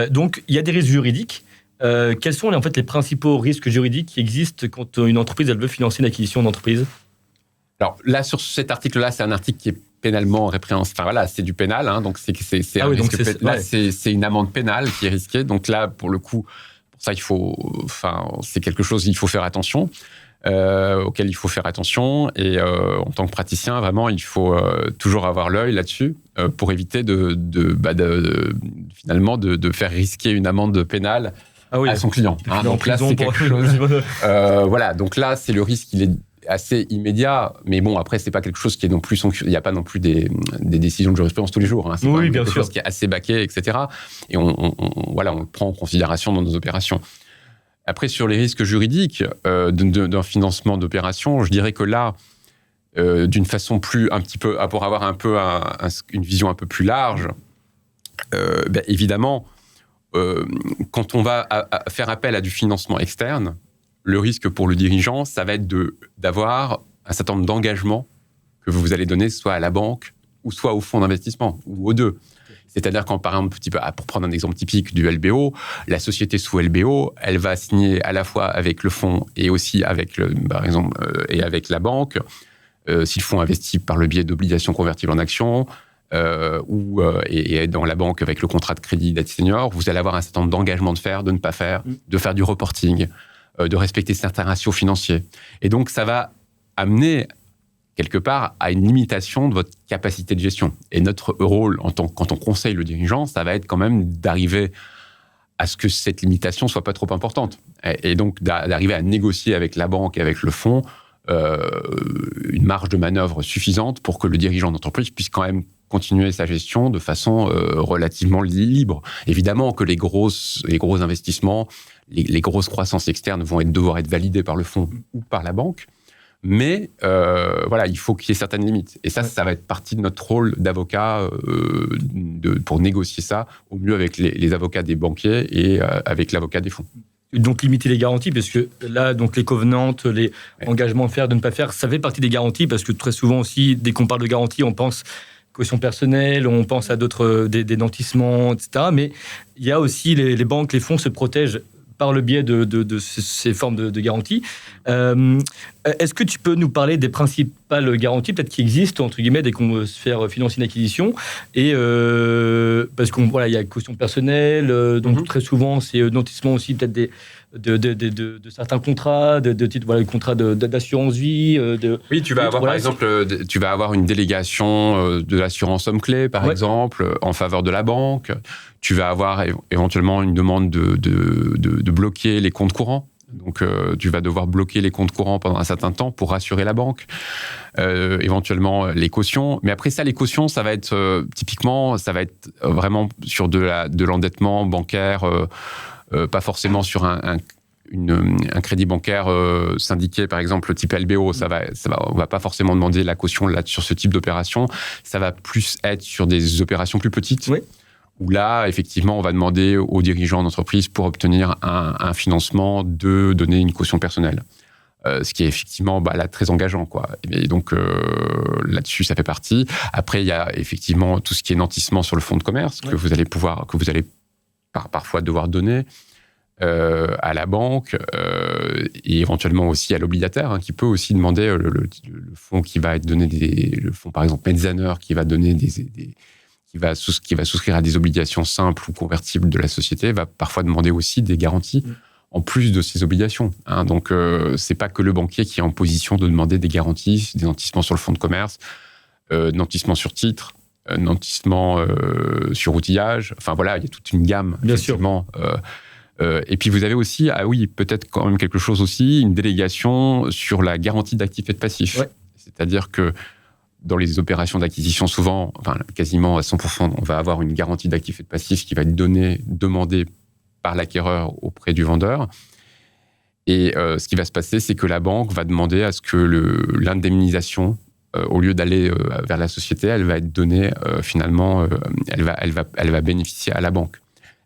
Donc, il y a des risques juridiques. Quels sont en fait les principaux risques juridiques qui existent quand une entreprise elle veut financer une acquisition d'entreprise? Alors là, sur cet article-là, c'est un article qui est pénalement répréhensible. Enfin voilà, c'est du pénal, hein, donc c'est un risque. Là, c'est une amende pénale qui est risquée. Donc là, pour le coup, pour ça, c'est quelque chose il faut faire attention. Auquel il faut faire attention, et en tant que praticien, vraiment, il faut toujours avoir l'œil là-dessus pour éviter finalement de faire risquer une amende pénale à son client. Hein, donc là, c'est quelque chose. Voilà, donc là, c'est le risque, il est assez immédiat, mais bon, après, c'est pas quelque chose qui est non plus il n'y a pas non plus des décisions de jurisprudence tous les jours. Hein, c'est quelque chose qui est assez baqué, etc. Et on le prend en considération dans nos opérations. Après, sur les risques juridiques d'un financement d'opération, je dirais que là, d'une façon pour avoir un peu une vision un peu plus large, évidemment, quand on va faire appel à du financement externe, le risque pour le dirigeant, ça va être d'avoir un certain nombre d'engagements que vous allez donner soit à la banque ou soit au fonds d'investissement, ou aux deux. C'est-à-dire quand, par exemple, pour prendre un exemple typique du LBO, la société sous LBO, elle va signer à la fois avec le fonds et aussi avec, par exemple, et avec la banque, si le fonds investit par le biais d'obligations convertibles en actions, et dans la banque avec le contrat de crédit dette senior, vous allez avoir un certain nombre d'engagements de ne pas faire, de faire du reporting, de respecter certains ratios financiers. Et donc, ça va amener quelque part à une limitation de votre capacité de gestion. Et notre rôle, quand on conseille le dirigeant, ça va être quand même d'arriver à ce que cette limitation soit pas trop importante. Et donc d'arriver à négocier avec la banque et avec le fonds une marge de manœuvre suffisante pour que le dirigeant d'entreprise puisse quand même continuer sa gestion de façon relativement libre. Évidemment que les gros investissements, les grosses croissances externes vont devoir être validées par le fonds ou par la banque. Mais il faut qu'il y ait certaines limites. Et ça va être partie de notre rôle d'avocat pour négocier ça au mieux avec les avocats des banquiers et avec l'avocat des fonds. Donc limiter les garanties, parce que là, donc les covenants, les engagements à faire, de ne pas faire, ça fait partie des garanties, parce que très souvent aussi, dès qu'on parle de garantie, on pense caution personnelle, on pense à d'autres, des nantissements, etc. Mais il y a aussi les banques, les fonds se protègent par le biais de ces formes de garanties. Est-ce que tu peux nous parler des principales garanties peut-être qui existent, entre guillemets, dès qu'on veut se faire financer une acquisition, et parce qu'il y a caution personnelle, donc très souvent c'est nantissement aussi peut-être de certains contrats, de contrats d'assurance vie. Oui, tu vas avoir par exemple, tu vas avoir une délégation de l'assurance homme clé, par exemple, en faveur de la banque. Tu vas avoir éventuellement une demande de bloquer les comptes courants. Donc, tu vas devoir bloquer les comptes courants pendant un certain temps pour rassurer la banque. Éventuellement, les cautions. Mais après ça, les cautions, ça va être typiquement, ça va être vraiment sur de l'endettement bancaire, pas forcément sur un crédit bancaire syndiqué, par exemple, type LBO. On va pas forcément demander la caution là, sur ce type d'opération. Ça va plus être sur des opérations plus petites. Oui. Où là, effectivement, on va demander aux dirigeants d'entreprise pour obtenir un financement de donner une caution personnelle. Ce qui est effectivement là, très engageant, quoi. Et donc, là-dessus, ça fait partie. Après, il y a effectivement tout ce qui est nantissement sur le fonds de commerce que vous allez parfois devoir donner à la banque et éventuellement aussi à l'obligataire, qui peut aussi demander le fonds qui va être donné, le fonds, par exemple, Metzner, qui va donner qui va souscrire à des obligations simples ou convertibles de la société, va parfois demander aussi des garanties en plus de ces obligations. Donc, c'est pas que le banquier qui est en position de demander des garanties, des nantissements sur le fonds de commerce, nantissements sur titre, nantissement sur outillage. Enfin, voilà, il y a toute une gamme, bien effectivement. Et puis, vous avez aussi, peut-être quand même quelque chose aussi, une délégation sur la garantie d'actifs et de passifs. Ouais. C'est-à-dire que dans les opérations d'acquisition, souvent, quasiment à 100%, on va avoir une garantie d'actifs et de passifs qui va être demandée par l'acquéreur auprès du vendeur. Et ce qui va se passer, c'est que la banque va demander à ce que l'indemnisation, au lieu d'aller vers la société, elle va être donnée finalement, elle va bénéficier à la banque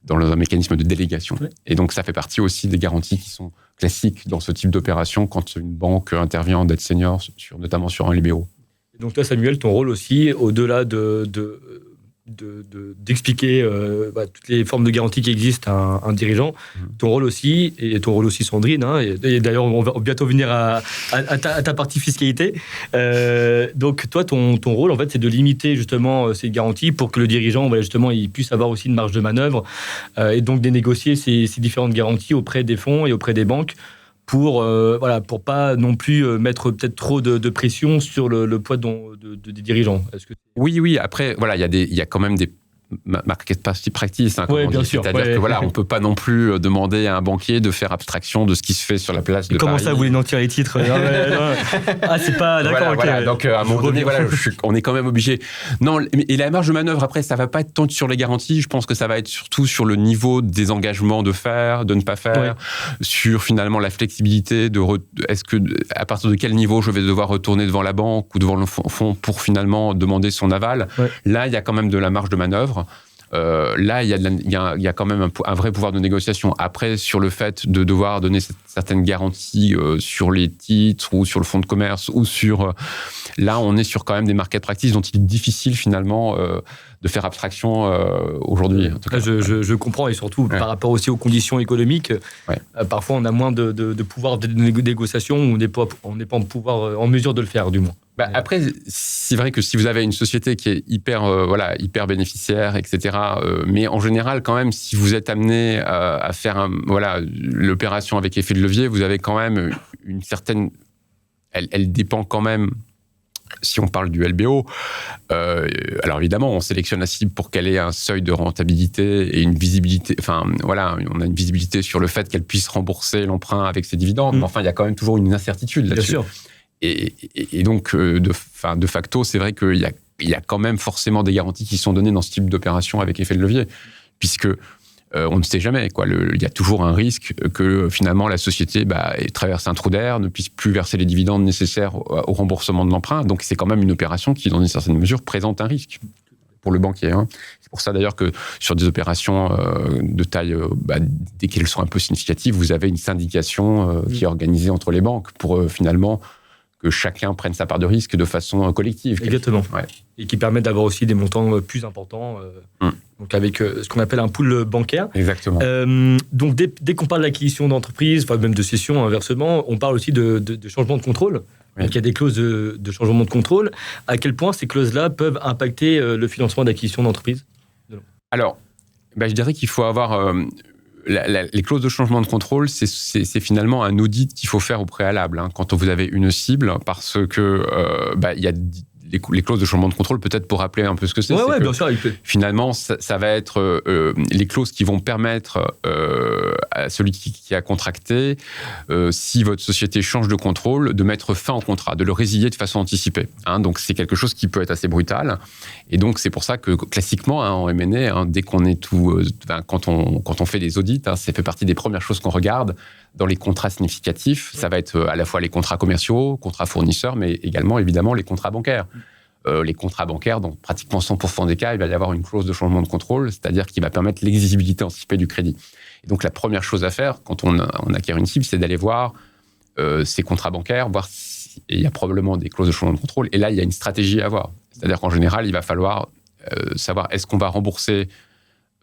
dans un mécanisme de délégation. Oui. Et donc, ça fait partie aussi des garanties qui sont classiques dans ce type d'opération quand une banque intervient en dette senior, notamment sur un LBO. Donc toi, Samuel, ton rôle aussi, au-delà d'expliquer toutes les formes de garantie qui existent à un dirigeant. Ton rôle aussi, Sandrine, hein, et d'ailleurs on va bientôt venir à ta partie fiscalité. Donc toi, ton rôle en fait, c'est de limiter justement ces garanties pour que le dirigeant justement il puisse avoir aussi une marge de manœuvre et donc de négocier ces différentes garanties auprès des fonds et auprès des banques pour pas non plus mettre peut-être trop de pression sur le poids des dirigeants. Oui. Après, il y a quand même des market practice. Hein, bien sûr. C'est-à-dire que on peut pas non plus demander à un banquier de faire abstraction de ce qui se fait sur la place de Comment Paris. ça, vous voulez nantir les titres? Ah, c'est pas d'accord. Voilà. Donc à un moment donné, on est quand même obligé. Non, et la marge de manœuvre après, ça va pas être tant sur les garanties. Je pense que ça va être surtout sur le niveau des engagements de faire, de ne pas faire, sur finalement la flexibilité est-ce que à partir de quel niveau je vais devoir retourner devant la banque ou devant le fonds pour finalement demander son aval. Là, il y a quand même de la marge de manœuvre. Là, il y a quand même un vrai pouvoir de négociation. Après, sur le fait de devoir donner certaines garanties sur les titres ou sur le fonds de commerce ou sur... là, on est sur quand même des market practices dont il est difficile finalement de faire abstraction aujourd'hui. En tout cas. Je comprends, et surtout par rapport aussi aux conditions économiques, parfois on a moins de pouvoir de négociation, ou on n'est pas en mesure de le faire, du moins. Après, c'est vrai que si vous avez une société qui est hyper bénéficiaire, etc., mais en général, quand même, si vous êtes amené à faire l'opération avec effet de levier, vous avez quand même une certaine... Elle dépend quand même, si on parle du LBO, alors évidemment, on sélectionne la cible pour qu'elle ait un seuil de rentabilité et une visibilité... on a une visibilité sur le fait qu'elle puisse rembourser l'emprunt avec ses dividendes, mais enfin, il y a quand même toujours une incertitude là-dessus. Bien sûr. Et donc, de facto, c'est vrai qu'il y a quand même forcément des garanties qui sont données dans ce type d'opération avec effet de levier, puisque on ne sait jamais. Il y a toujours un risque que finalement la société traverse un trou d'air, ne puisse plus verser les dividendes nécessaires au remboursement de l'emprunt. Donc, c'est quand même une opération qui, dans une certaine mesure, présente un risque pour le banquier. Hein. C'est pour ça d'ailleurs que sur des opérations de taille, dès qu'elles sont un peu significatives, vous avez une syndication qui est organisée entre les banques pour finalement que chacun prenne sa part de risque de façon collective. Exactement. Et qui permet d'avoir aussi des montants plus importants, donc avec ce qu'on appelle un pool bancaire. Exactement. Donc dès qu'on parle d'acquisition d'entreprise, même de cession, inversement, on parle aussi de changement de contrôle. Donc il y a des clauses de changement de contrôle. À quel point ces clauses-là peuvent impacter le financement d'acquisition d'entreprise? Alors, je dirais qu'il faut avoir... les clauses de changement de contrôle, c'est finalement un audit qu'il faut faire au préalable, hein, quand vous avez une cible, parce que il y a les clauses de changement de contrôle, peut-être pour rappeler un peu ce que c'est. Oui, bien sûr. Finalement, ça va être les clauses qui vont permettre à celui qui a contracté, si votre société change de contrôle, de mettre fin au contrat, de le résilier de façon anticipée. Hein, donc, c'est quelque chose qui peut être assez brutal. Et donc, c'est pour ça que, classiquement, hein, en M&A, dès qu'on est quand on fait des audits, ça fait partie des premières choses qu'on regarde dans les contrats significatifs. Ça va être à la fois les contrats commerciaux, contrats fournisseurs, mais également, évidemment, les contrats bancaires. Les contrats bancaires, dans pratiquement 100% des cas, il va y avoir une clause de changement de contrôle, c'est-à-dire qui va permettre l'exigibilité anticipée du crédit. Et donc, la première chose à faire, quand on acquiert une cible, c'est d'aller voir ces contrats bancaires, voir s'il y a probablement des clauses de changement de contrôle. Et là, il y a une stratégie à avoir. C'est-à-dire qu'en général, il va falloir savoir est-ce qu'on va rembourser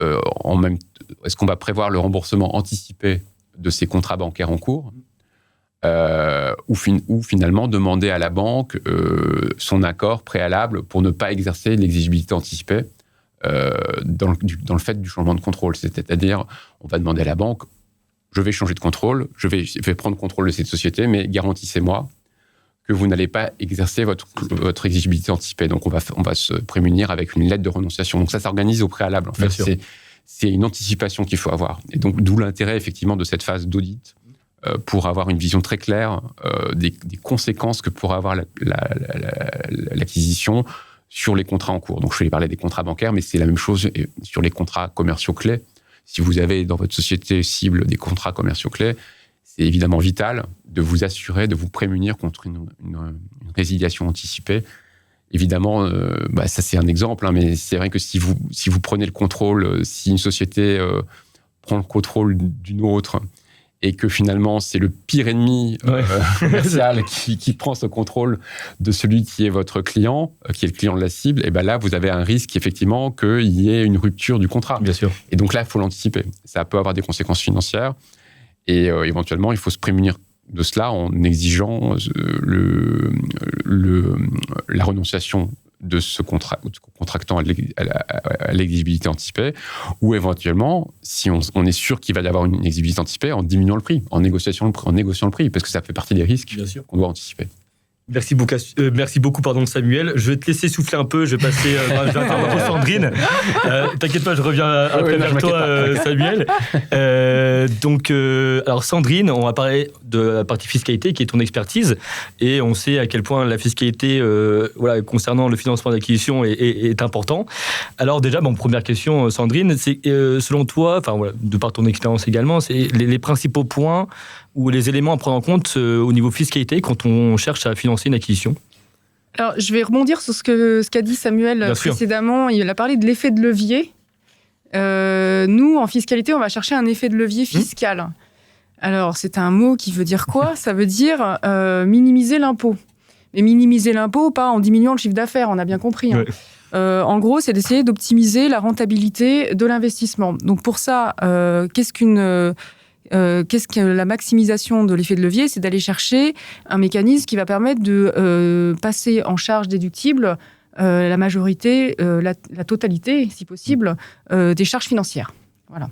est-ce qu'on va prévoir le remboursement anticipé de ces contrats bancaires en cours, ou finalement demander à la banque son accord préalable pour ne pas exercer l'exigibilité anticipée dans le fait du changement de contrôle. C'est-à-dire, on va demander à la banque, je vais changer de contrôle, je vais prendre contrôle de cette société, mais garantissez-moi que vous n'allez pas exercer votre exigibilité anticipée. Donc, on va se prémunir avec une lettre de renonciation. Donc, ça s'organise au préalable. En fait, c'est une anticipation qu'il faut avoir. Et donc, d'où l'intérêt, effectivement, de cette phase d'audit pour avoir une vision très claire des conséquences que pourrait avoir l'acquisition sur les contrats en cours. Donc, je vais parler des contrats bancaires, mais c'est la même chose sur les contrats commerciaux clés. Si vous avez dans votre société cible des contrats commerciaux clés, c'est évidemment vital de vous assurer, de vous prémunir contre une résiliation anticipée. Évidemment, ça c'est un exemple, hein, mais c'est vrai que si vous prenez le contrôle, si une société prend le contrôle d'une autre et que finalement c'est le pire ennemi commercial qui prend ce contrôle de celui qui est votre client, qui est le client de la cible, et ben là vous avez un risque effectivement qu'il y ait une rupture du contrat. Bien sûr. Et donc là, il faut l'anticiper. Ça peut avoir des conséquences financières et éventuellement, il faut se prémunir de cela en exigeant la renonciation de ce contractant à l'exigibilité anticipée, ou éventuellement, si on est sûr qu'il va y avoir une exigibilité anticipée, en diminuant le prix, en négociant le prix, parce que ça fait partie des risques qu'on doit anticiper. Merci beaucoup, Samuel. Je vais te laisser souffler un peu. Je vais passer je vais interrompre Sandrine. T'inquiète pas, je reviens après vers toi, Samuel. Alors Sandrine, on va parler de la partie fiscalité qui est ton expertise, et on sait à quel point la fiscalité, concernant le financement d'acquisition est important. Alors déjà, première question, Sandrine, c'est selon toi, de par ton expérience également, c'est les principaux points ou les éléments à prendre en compte au niveau fiscalité quand on cherche à financer une acquisition? Alors, je vais rebondir sur ce qu'a dit Samuel précédemment. Il a parlé de l'effet de levier. Nous, en fiscalité, on va chercher un effet de levier fiscal. Alors, c'est un mot qui veut dire quoi? Ça veut dire minimiser l'impôt. Mais minimiser l'impôt, pas en diminuant le chiffre d'affaires, on a bien compris. Hein. Ouais. En gros, c'est d'essayer d'optimiser la rentabilité de l'investissement. Donc, pour ça, qu'est-ce que la maximisation de l'effet de levier? C'est d'aller chercher un mécanisme qui va permettre de passer en charge déductible la majorité, la totalité, si possible, des charges financières. Voilà.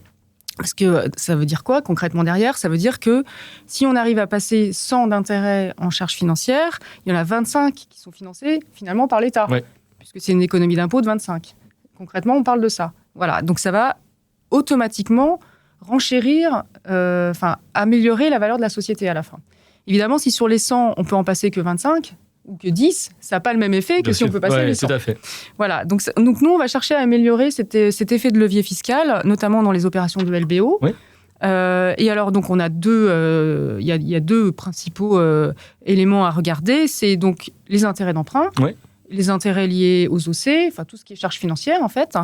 Parce que ça veut dire quoi concrètement derrière? Ça veut dire que si on arrive à passer 100 d'intérêts en charges financières, il y en a 25 qui sont financés finalement par l'État, puisque c'est une économie d'impôt de 25. Concrètement, on parle de ça. Voilà. Donc ça va automatiquement renchérir, améliorer la valeur de la société à la fin. Évidemment, si sur les 100, on peut en passer que 25 ou que 10, ça n'a pas le même effet que si on peut passer les 100. Tout à fait. Voilà, donc nous, on va chercher à améliorer cet effet de levier fiscal, notamment dans les opérations de LBO. Oui. Et alors, donc, on a il y a deux principaux éléments à regarder. C'est donc les intérêts d'emprunt, les intérêts liés aux OC, tout ce qui est charges financières, en fait.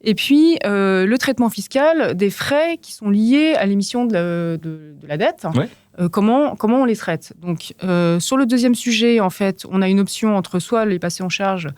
Et puis, le traitement fiscal des frais qui sont liés à l'émission de la dette. Ouais. Comment on les traite? Donc, sur le deuxième sujet, en fait, on a une option entre soit les passer en charge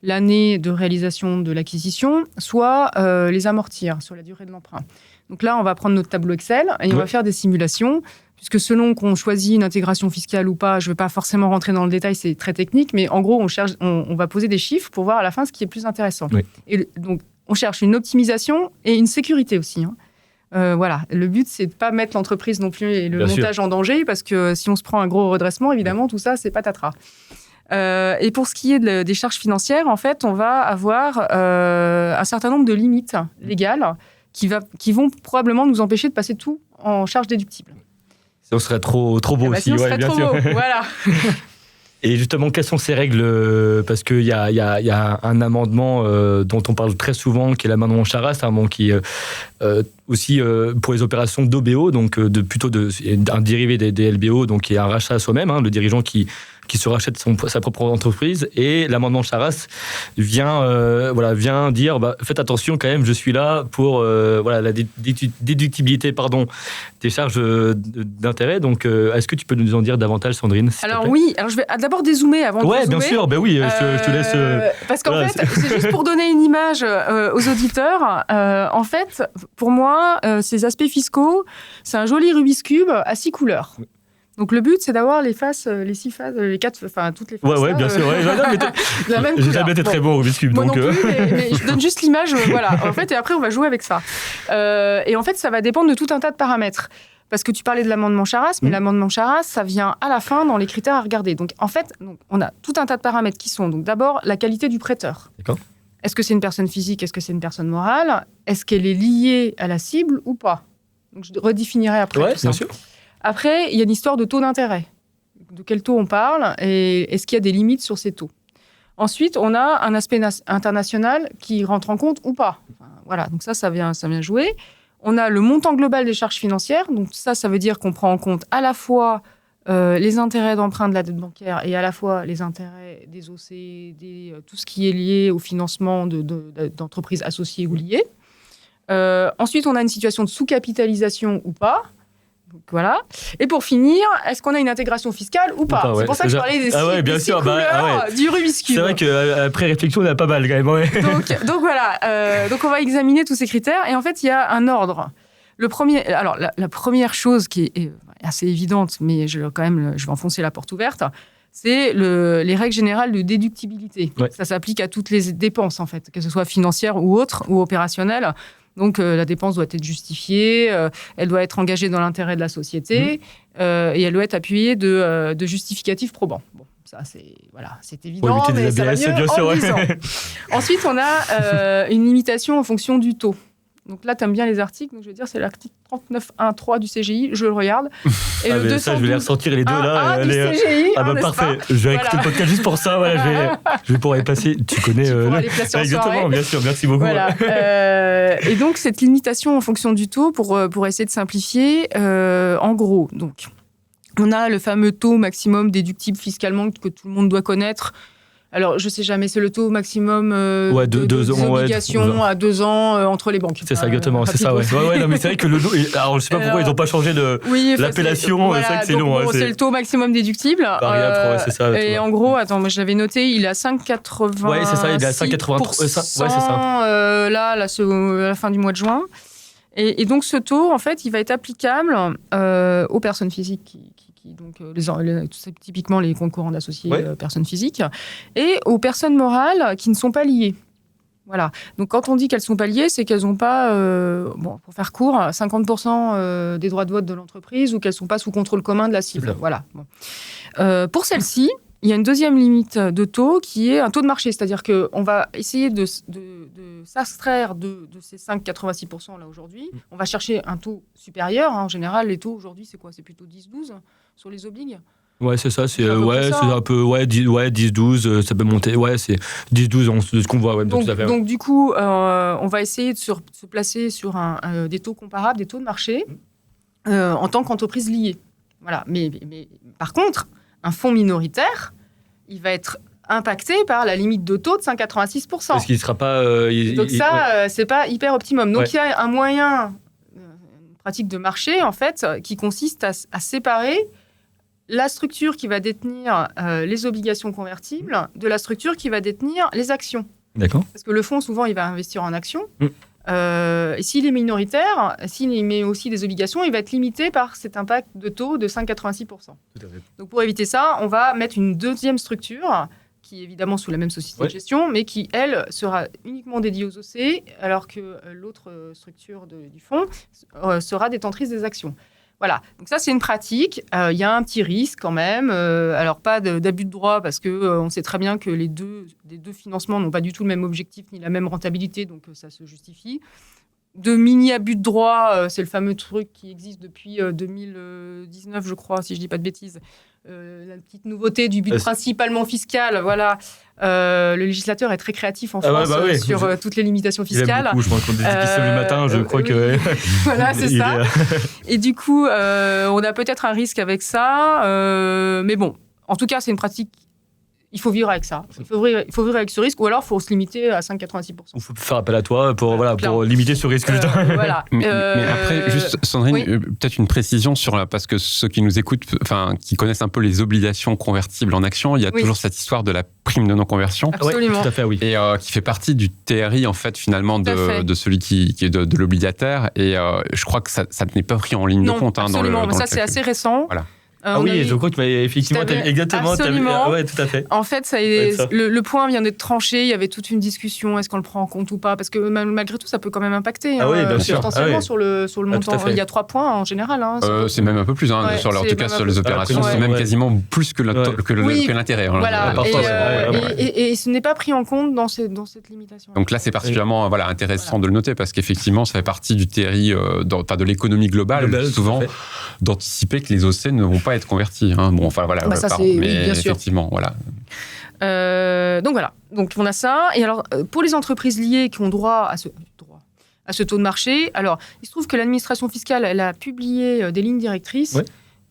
l'année de réalisation de l'acquisition, soit les amortir sur la durée de l'emprunt. Donc là, on va prendre notre tableau Excel et on va faire des simulations, puisque selon qu'on choisit une intégration fiscale ou pas, je ne vais pas forcément rentrer dans le détail, c'est très technique, mais en gros, on va poser des chiffres pour voir à la fin ce qui est plus intéressant. Oui. Et donc, on cherche une optimisation et une sécurité aussi. Voilà, le but, c'est de ne pas mettre l'entreprise non plus et le montage en danger, parce que si on se prend un gros redressement, évidemment, tout ça, c'est patatras. Et pour ce qui est des charges financières, en fait, on va avoir un certain nombre de limites légales qui vont probablement nous empêcher de passer tout en charge déductible. Ça serait trop beau aussi. Sinon, ce serait trop beau, voilà. Et justement, quelles sont ces règles? Parce qu'il y a un amendement dont on parle très souvent, qui est l'amendement Charas, qui aussi pour les opérations d'OBO, donc plutôt un dérivé des LBO, donc qui est un rachat à soi-même, le dirigeant qui se rachète sa propre entreprise. Et l'amendement Charas vient dire faites attention quand même, je suis là pour la déductibilité des charges d'intérêt. Donc est-ce que tu peux nous en dire davantage, Sandrine? Alors oui, je vais d'abord dézoomer avant de dézoomer. Bien sûr, je te laisse. Parce qu'en fait, c'est juste pour donner une image aux auditeurs. En fait, pour moi, ces aspects fiscaux, c'est un joli Rubik's Cube à 6 couleurs. Oui. Donc le but, c'est d'avoir les 6 faces, toutes les faces. Ouais, bien sûr. La même couleur. J'ai jamais été très bon au Rubik's Cube. Moi non plus, mais je donne juste l'image, voilà. En fait, et après, on va jouer avec ça. Et en fait, ça va dépendre de tout un tas de paramètres. Parce que tu parlais de l'amendement Charas, mais l'amendement Charas, ça vient à la fin dans les critères à regarder. Donc en fait, on a tout un tas de paramètres qui sont donc d'abord la qualité du prêteur. D'accord. Est-ce que c'est une personne physique? Est-ce que c'est une personne morale? Est-ce qu'elle est liée à la cible ou pas? Donc je redéfinirai après. Ouais, tout ça. Bien sûr. Après, il y a une histoire de taux d'intérêt. De quel taux on parle et est-ce qu'il y a des limites sur ces taux? Ensuite, on a un aspect international qui rentre en compte ou pas. Voilà, donc ça vient jouer. On a le montant global des charges financières. Donc ça veut dire qu'on prend en compte à la fois les intérêts d'emprunt de la dette bancaire et à la fois les intérêts des OC, tout ce qui est lié au financement d'entreprises associées ou liées. Ensuite, on a une situation de sous-capitalisation ou pas. Donc, voilà. Et pour finir, est-ce qu'on a une intégration fiscale ou pas? C'est pour ça que je parlais des six couleurs du Rubik's Cube. C'est vrai qu'après réflexion, on a pas mal quand même. Ouais. Donc voilà. Donc on va examiner tous ces critères. Et en fait, il y a un ordre. Alors, la première chose qui est assez évidente, mais je vais enfoncer la porte ouverte, c'est les règles générales de déductibilité. Ouais. Ça s'applique à toutes les dépenses, en fait, que ce soit financières ou autres, ou opérationnelles. Donc, la dépense doit être justifiée, elle doit être engagée dans l'intérêt de la société, et elle doit être appuyée de justificatifs probants. Bon, ça, c'est évident, mais ça va mieux bien sûr, en le disant. Ensuite, on a une limitation en fonction du taux. Donc là, tu aimes bien les articles, donc je veux dire, c'est l'article 39.1.3 du CGI, je le regarde. Et le 212, ça, je vais les ressortir les deux là. Du CGI, parfait. Je vais écouter le podcast juste pour ça. Voilà, je vais pouvoir y passer. Tu connais. Les placer en exactement, soirée. Bien sûr, merci beaucoup. Voilà. Et donc, cette limitation en fonction du taux, pour essayer de simplifier, en gros, donc, on a le fameux taux maximum déductible fiscalement que tout le monde doit connaître. Alors, je ne sais jamais, c'est le taux maximum des obligations à 2 ans entre les banques. C'est ça, exactement, c'est ça, ouais. Non, mais c'est vrai que le taux... Alors, je ne sais pas pourquoi ils n'ont pas changé l'appellation, c'est vrai que c'est long. C'est le taux maximum déductible. Variable, c'est ça. Et en gros, attends, moi je l'avais noté, il est à 5,80. Ouais, c'est ça, il est à 5,83. Ouais, c'est ça. Là, à la fin du mois de juin. Et donc, ce taux, en fait, il va être applicable aux personnes physiques donc typiquement les comptes courants d'associés personnes physiques, et aux personnes morales qui ne sont pas liées. Voilà. Donc quand on dit qu'elles ne sont pas liées, c'est qu'elles n'ont pas, pour faire court, 50% des droits de vote de l'entreprise ou qu'elles ne sont pas sous contrôle commun de la cible. Voilà. Bon. Pour celles-ci, il y a une deuxième limite de taux qui est un taux de marché, c'est-à-dire qu'on va essayer de s'abstraire de ces 5,86% là aujourd'hui. On va chercher un taux supérieur. En général, les taux aujourd'hui, c'est quoi? C'est plutôt 10-12 sur les obligues. Ouais, c'est ça. C'est un peu 10-12, ça peut monter. Ouais, c'est 10-12, c'est ce qu'on voit. Ouais, donc, tout à fait, donc du coup, on va essayer de se placer sur des taux comparables, des taux de marché, en tant qu'entreprise liée. Voilà. Mais par contre, un fonds minoritaire, il va être impacté par la limite de taux de 5,86%. Parce qu'il ne sera pas... Donc c'est pas hyper optimum. Donc il y a un moyen, une pratique de marché, en fait, qui consiste à séparer la structure qui va détenir les obligations convertibles de la structure qui va détenir les actions. D'accord. Parce que le fonds, souvent, il va investir en actions. Et s'il est minoritaire, s'il met aussi des obligations, il va être limité par cet impact de taux de 5,86%. Tout à fait. Donc pour éviter ça, on va mettre une deuxième structure qui est évidemment sous la même société de gestion, mais qui, elle, sera uniquement dédiée aux OC, alors que l'autre structure du fonds sera détentrice des actions. Voilà, donc ça c'est une pratique. Il y a un petit risque quand même. Alors pas d'abus de droit parce qu'on sait très bien que les deux financements n'ont pas du tout le même objectif ni la même rentabilité, donc ça se justifie. De mini-abus de droit, c'est le fameux truc qui existe depuis 2019, je crois, si je ne dis pas de bêtises. La petite nouveauté du but principalement fiscal, voilà. Le législateur est très créatif en France sur toutes les limitations fiscales. Beaucoup, je me rends compte des épisodes le matin, je crois que... Voilà, c'est ça. Et du coup, on a peut-être un risque avec ça. Mais bon, en tout cas, c'est une pratique... Il faut vivre avec ça. Il faut vivre avec ce risque, ou alors il faut se limiter à 5,86%. Il faut faire appel à toi pour limiter ce risque. Voilà. Mais après, juste, Sandrine, peut-être une précision parce que ceux qui nous écoutent, qui connaissent un peu les obligations convertibles en actions, il y a toujours cette histoire de la prime de non-conversion. Absolument. Tout à fait, oui. Et qui fait partie du TRI, en fait, finalement, de celui qui est de l'obligataire. Et je crois que ça n'est pas pris en ligne de compte. Absolument, dans ça c'est assez récent. Voilà. Je crois que effectivement, exactement. Absolument. Ouais, tout à fait. En fait, le point vient d'être tranché. Il y avait toute une discussion. Est-ce qu'on le prend en compte ou pas? Parce que malgré tout, ça peut quand même impacter. Bien sûr. Potentiellement sur le montant. Il y a 3 points en général. C'est même un peu plus. En tout cas, sur les opérations, c'est même quasiment plus que l'intérêt. Voilà. Et ce n'est pas pris en compte dans cette limitation. Donc là, c'est particulièrement intéressant de le noter parce qu'effectivement, ça fait partie du TRI, de l'économie globale, souvent, d'anticiper que les OC ne vont pas être convertis. Bon, ça, mais bien sûr. Effectivement, voilà. Donc voilà. Donc on a ça. Et alors, pour les entreprises liées qui ont droit à ce taux de marché, alors il se trouve que l'administration fiscale, elle a publié des lignes directrices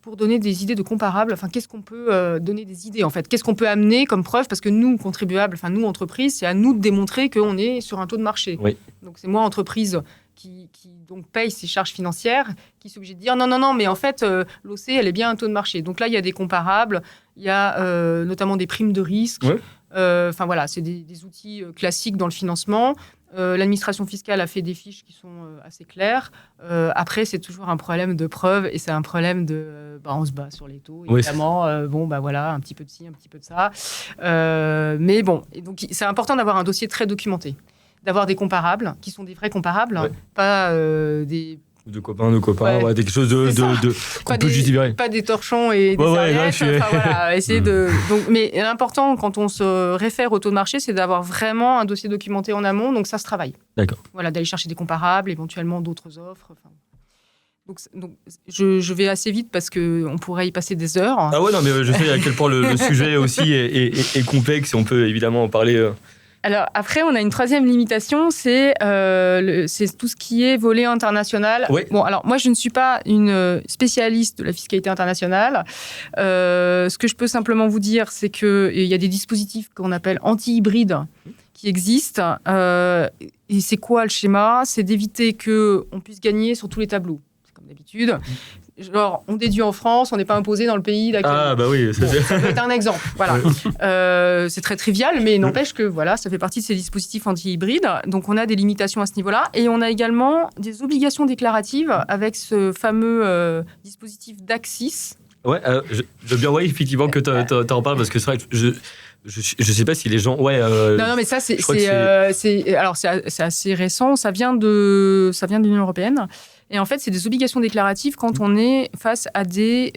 pour donner des idées de comparables. Enfin, qu'est-ce qu'on peut donner des idées en fait? Qu'est-ce qu'on peut amener comme preuve? Parce que nous, contribuables, nous, entreprises, c'est à nous de démontrer qu'on est sur un taux de marché. Oui. Donc c'est moi, entreprise, qui donc paye ses charges financières, qui sont obligés de dire non, mais en fait, l'OC, elle est bien un taux de marché. Donc là, il y a des comparables, il y a notamment des primes de risque. Enfin voilà, c'est des outils classiques dans le financement. L'administration fiscale a fait des fiches qui sont assez claires. Après, c'est toujours un problème de preuve et c'est un problème de... on se bat sur les taux, évidemment. Voilà, un petit peu de ci, un petit peu de ça. Mais bon, et donc, c'est important d'avoir un dossier très documenté, d'avoir des comparables, qui sont des vrais comparables, pas des... De copains, quelque chose qu'on peut justifier. Pas des torchons et des serviettes. Essayer de... mais l'important, quand on se réfère au taux de marché, c'est d'avoir vraiment un dossier documenté en amont. Donc, ça se travaille. D'accord. Voilà, d'aller chercher des comparables, éventuellement d'autres offres. Donc je vais assez vite parce qu'on pourrait y passer des heures. Ah ouais, non, mais je sais à quel point le sujet aussi est complexe et on peut évidemment en parler... Alors après, on a une troisième limitation, c'est tout ce qui est volet international. Oui. Bon, alors moi, je ne suis pas une spécialiste de la fiscalité internationale. Ce que je peux simplement vous dire, c'est qu'il y a des dispositifs qu'on appelle anti-hybrides qui existent. Et c'est quoi le schéma ? C'est d'éviter qu'on puisse gagner sur tous les tableaux. C'est comme d'habitude. Genre, on déduit en France, on n'est pas imposé dans le pays d'accueil. Ah, bah oui. Ça peut être un exemple. Voilà. C'est très trivial, mais n'empêche que ça fait partie de ces dispositifs anti-hybrides. Donc, on a des limitations à ce niveau-là. Et on a également des obligations déclaratives avec ce fameux dispositif DAC6. Ouais, je veux bien, effectivement, que tu en parles, parce que c'est vrai que je sais pas si les gens... Non, mais ça, c'est assez récent. Ça vient de l'Union européenne. Et en fait, c'est des obligations déclaratives quand on est face à des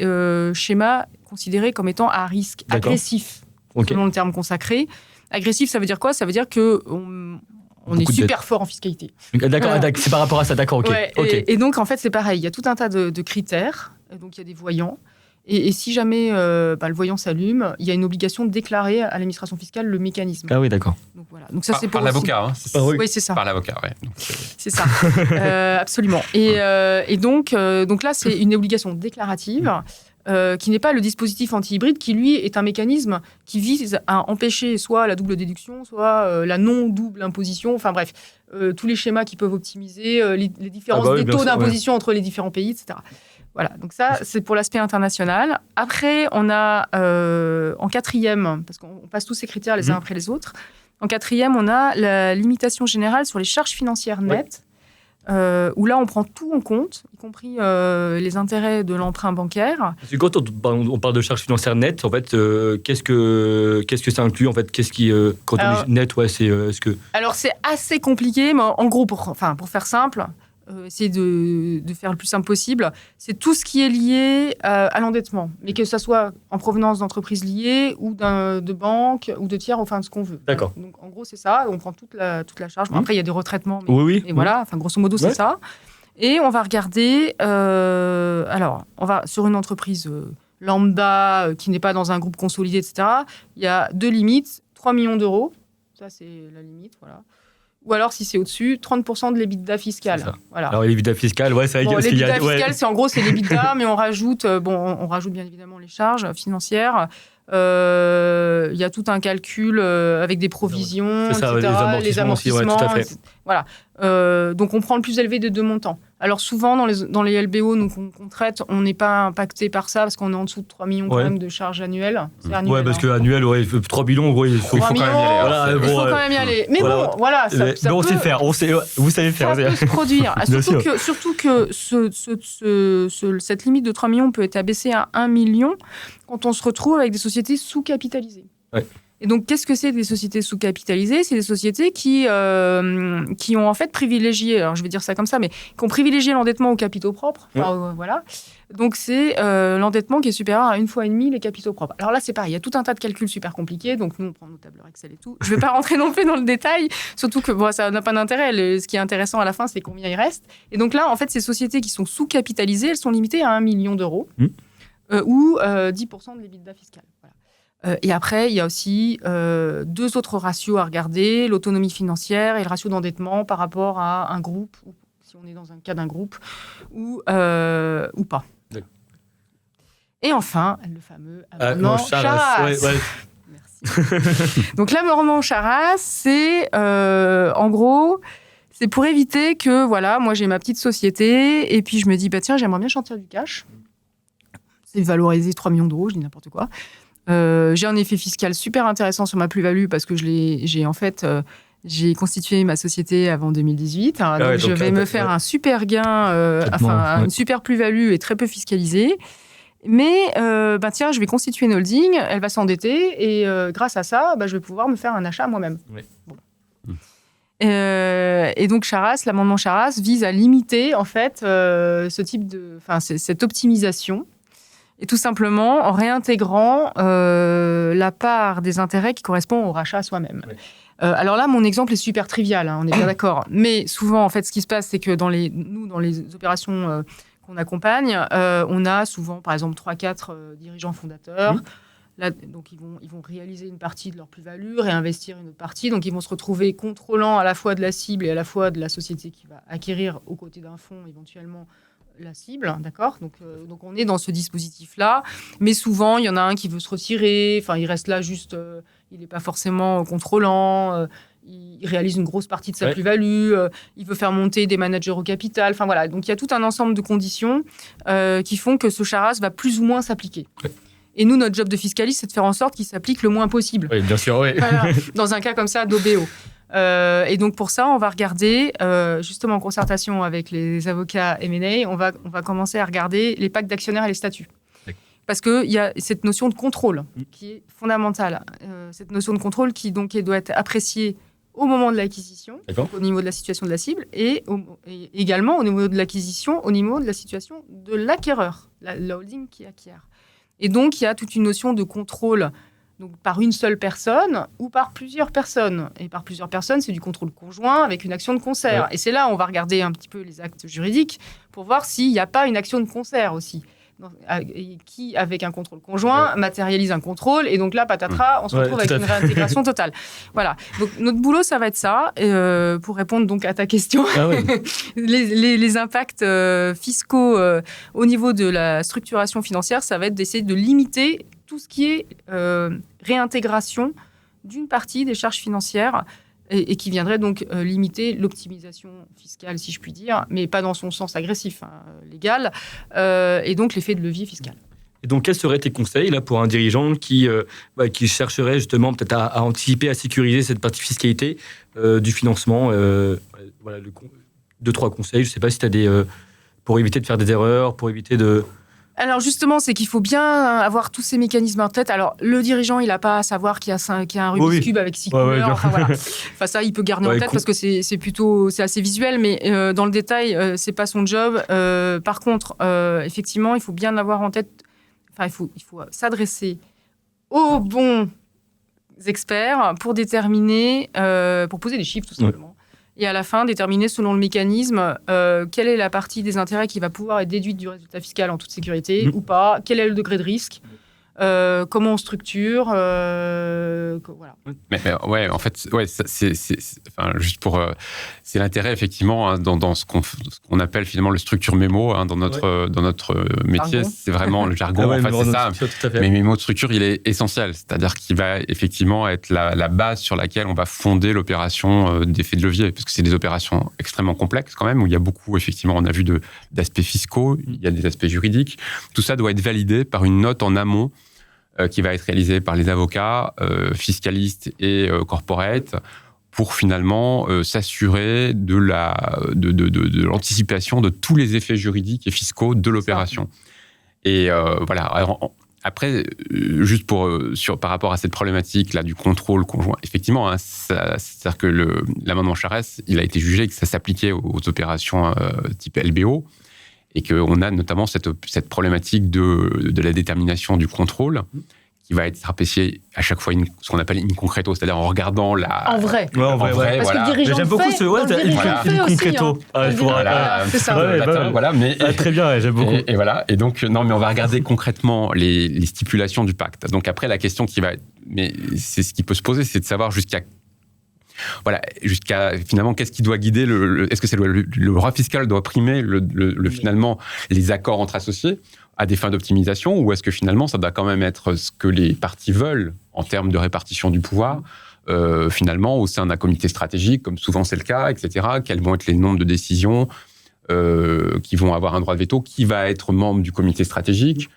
schémas considérés comme étant à risque agressif, selon le terme consacré. Agressif, ça veut dire quoi ? Ça veut dire qu'on est super fort en fiscalité. D'accord, c'est par rapport à ça, d'accord, ok. Ouais, et donc, en fait, c'est pareil. Il y a tout un tas de critères. Donc, il y a des voyants. Et si jamais le voyant s'allume, il y a une obligation de déclarer à l'administration fiscale le mécanisme. Ah oui, d'accord. Donc, voilà. Donc, ça, c'est pour par l'avocat, hein. Oui, c'est ça. Par l'avocat, ouais. C'est ça, absolument. Et donc là, c'est une obligation déclarative qui n'est pas le dispositif anti-hybride, qui, lui, est un mécanisme qui vise à empêcher soit la double déduction, soit la non-double imposition, enfin bref, tous les schémas qui peuvent optimiser les différences des taux d'imposition entre les différents pays, etc. Voilà, donc ça, c'est pour l'aspect international. Après, on a en quatrième, parce qu'on passe tous ces critères les uns après les autres, en quatrième, on a la limitation générale sur les charges financières nettes, où là, on prend tout en compte, y compris les intérêts de l'emprunt bancaire. Parce que quand on parle de charges financières nettes, en fait, qu'est-ce que ça inclut en fait ? Qu'est-ce qui, quand on est net, est-ce que... Alors, c'est assez compliqué, mais en gros, pour faire simple... essayer de faire le plus simple possible, c'est tout ce qui est lié à l'endettement, mais que ça soit en provenance d'entreprises liées ou de banques ou de tiers, enfin ce qu'on veut. D'accord. Donc en gros c'est ça, on prend toute la charge. Bon, après il y a des retraitements, mais voilà, enfin grosso modo c'est ça. Et on va regarder, alors on va sur une entreprise lambda qui n'est pas dans un groupe consolidé, etc. Il y a deux limites, 3 millions d'euros, ça c'est la limite, voilà. Ou alors, si c'est au-dessus, 30% de l'EBITDA fiscal. Voilà. Alors, l'EBITDA fiscal, c'est... l'EBITDA fiscal, c'est en gros, c'est l'EBITDA, mais on rajoute bien évidemment les charges financières. Il y a tout un calcul avec des provisions, etc. Les amortissements, tout à fait. Voilà. Donc, on prend le plus élevé des deux montants. Alors, souvent, dans les LBO qu'on traite, on n'est pas impacté par ça parce qu'on est en dessous de 3 millions quand même de charges annuelles. C'est annuel. Ouais, parce que annuel, 3 millions, il faut quand même y aller. Il faut quand même y aller. Mais bon, voilà. Ça on sait faire. Vous savez faire. Ça peut se produire. Surtout que cette limite de 3 millions peut être abaissée à 1 million quand on se retrouve avec des sociétés sous-capitalisées. Ouais. Et donc, qu'est-ce que c'est des sociétés sous-capitalisées ? C'est des sociétés qui ont en fait privilégié, alors je vais dire ça comme ça, mais qui ont privilégié l'endettement aux capitaux propres. Voilà. Donc, c'est l'endettement qui est supérieur à 1,5 fois les capitaux propres. Alors là, c'est pareil, il y a tout un tas de calculs super compliqués. Donc, nous, on prend nos tableurs Excel et tout. Je ne vais pas rentrer non plus dans le détail, surtout que ça n'a pas d'intérêt. Ce qui est intéressant à la fin, c'est combien il reste. Et donc là, en fait, ces sociétés qui sont sous-capitalisées, elles sont limitées à 1 million d'euros ou 10% de l'EBITDA fiscal. Voilà. Et après, il y a aussi deux autres ratios à regarder, l'autonomie financière et le ratio d'endettement par rapport à un groupe, ou si on est dans un cas d'un groupe, ou pas. D'accord. Et enfin, le fameux amendement Charras. Merci. Donc l'amendement Charras, c'est en gros, C'est pour éviter que, voilà, moi j'ai ma petite société et puis je me dis, tiens, j'aimerais bien sortir du cash. C'est valorisé 3 millions d'euros, je dis n'importe quoi. J'ai un effet fiscal super intéressant sur ma plus-value parce que j'ai constitué ma société avant 2018. Donc je vais me faire un super gain, une super plus-value et très peu fiscalisée. Mais tiens, je vais constituer une holding, elle va s'endetter et grâce à ça, je vais pouvoir me faire un achat moi-même. Oui. Bon. Et donc l'amendement Charras vise à limiter en fait ce type cette optimisation. Et tout simplement en réintégrant la part des intérêts qui correspond au rachat à soi-même. Oui. Alors là, mon exemple est super trivial, on est bien d'accord. Mais souvent, en fait, ce qui se passe, c'est que dans les opérations qu'on accompagne, on a souvent, par exemple, 3-4 dirigeants fondateurs. Là, donc, ils vont réaliser une partie de leur plus-value, réinvestir une autre partie. Donc, ils vont se retrouver contrôlant à la fois de la cible et à la fois de la société qui va acquérir aux côtés d'un fonds, éventuellement, la cible, d'accord ? Donc, on est dans ce dispositif-là. Mais souvent, il y en a un qui veut se retirer. Enfin, il reste là juste... il n'est pas forcément contrôlant. Il réalise une grosse partie de sa plus-value. Il veut faire monter des managers au capital. Enfin, voilà. Donc, il y a tout un ensemble de conditions qui font que ce Charras va plus ou moins s'appliquer. Ouais. Et nous, notre job de fiscaliste, c'est de faire en sorte qu'il s'applique le moins possible. Oui, bien sûr, oui. Voilà, dans un cas comme ça d'OBO. Et donc, pour ça, on va regarder, justement en concertation avec les avocats M&A, on va commencer à regarder les pactes d'actionnaires et les statuts. Parce qu'il y a cette notion de contrôle qui est fondamentale. Cette notion de contrôle qui doit être appréciée au moment de l'acquisition, au niveau de la situation de la cible, et également au niveau de l'acquisition, au niveau de la situation de l'acquéreur, la holding qui acquiert. Et donc, il y a toute une notion de contrôle donc, par une seule personne ou par plusieurs personnes. Et par plusieurs personnes, c'est du contrôle conjoint avec une action de concert. Ouais. Et c'est là où on va regarder un petit peu les actes juridiques pour voir s'il n'y a pas une action de concert aussi. Qui, avec un contrôle conjoint, matérialise un contrôle. Et donc là, patatras, on se retrouve avec une réintégration totale. Voilà. Donc notre boulot, ça va être ça. Pour répondre donc à ta question, les impacts fiscaux au niveau de la structuration financière, ça va être d'essayer de limiter tout ce qui est réintégration d'une partie des charges financières et qui viendrait donc limiter l'optimisation fiscale, si je puis dire, mais pas dans son sens agressif, légal, et donc l'effet de levier fiscal. Et donc, quels seraient tes conseils là, pour un dirigeant qui chercherait justement peut-être à anticiper, à sécuriser cette partie fiscalité du financement 2-3 conseils, je ne sais pas si tu as pour éviter de faire des erreurs, pour éviter de... Alors justement, c'est qu'il faut bien avoir tous ces mécanismes en tête. Alors le dirigeant, il n'a pas à savoir qu'il y a un Rubik's Cube avec 6 couleurs. Enfin, voilà. Enfin, ça, il peut garder en tête parce que c'est assez visuel, mais dans le détail, c'est pas son job. Par contre, effectivement, il faut bien avoir en tête. Enfin, il faut s'adresser aux bons experts pour déterminer, pour poser des chiffres tout simplement. Et à la fin, déterminer selon le mécanisme quelle est la partie des intérêts qui va pouvoir être déduite du résultat fiscal en toute sécurité ou pas, quel est le degré de risque, comment on structure, voilà. Mais en fait, juste pour... c'est l'intérêt, effectivement, dans ce qu'on appelle finalement le structure mémo, dans notre métier, c'est vraiment le jargon, c'est ça. Mais le mémo de structure, il est essentiel, c'est-à-dire qu'il va effectivement être la base sur laquelle on va fonder l'opération d'effet de levier, parce que c'est des opérations extrêmement complexes quand même, où il y a beaucoup, effectivement, on a vu d'aspects fiscaux, il y a des aspects juridiques. Tout ça doit être validé par une note en amont qui va être réalisée par les avocats, fiscalistes et corporate, pour finalement s'assurer de l'anticipation de tous les effets juridiques et fiscaux de l'opération. Et voilà. Alors, après, juste par rapport à cette problématique là du contrôle conjoint, effectivement, c'est-à-dire que l'amendement Charras, il a été jugé que ça s'appliquait aux opérations type LBO, et qu'on a notamment cette problématique de la détermination du contrôle, qui va être apprécié à chaque fois ce qu'on appelle in concreto, c'est-à-dire en regardant en vrai. Ouais, en vrai, parce que le dirigeant j'aime beaucoup in concreto. C'est ça. Très bien, j'aime beaucoup. Et voilà. Et donc, non, mais on va regarder concrètement les stipulations du pacte. Donc après, la question mais c'est ce qui peut se poser, c'est de savoir jusqu'à finalement qu'est-ce qui doit guider est-ce que c'est le droit fiscal doit primer finalement les accords entre associés, à des fins d'optimisation, ou est-ce que finalement ça doit quand même être ce que les parties veulent en termes de répartition du pouvoir, finalement au sein d'un comité stratégique, comme souvent c'est le cas, etc. Quels vont être les nombres de décisions qui vont avoir un droit de veto, qui va être membre du comité stratégique.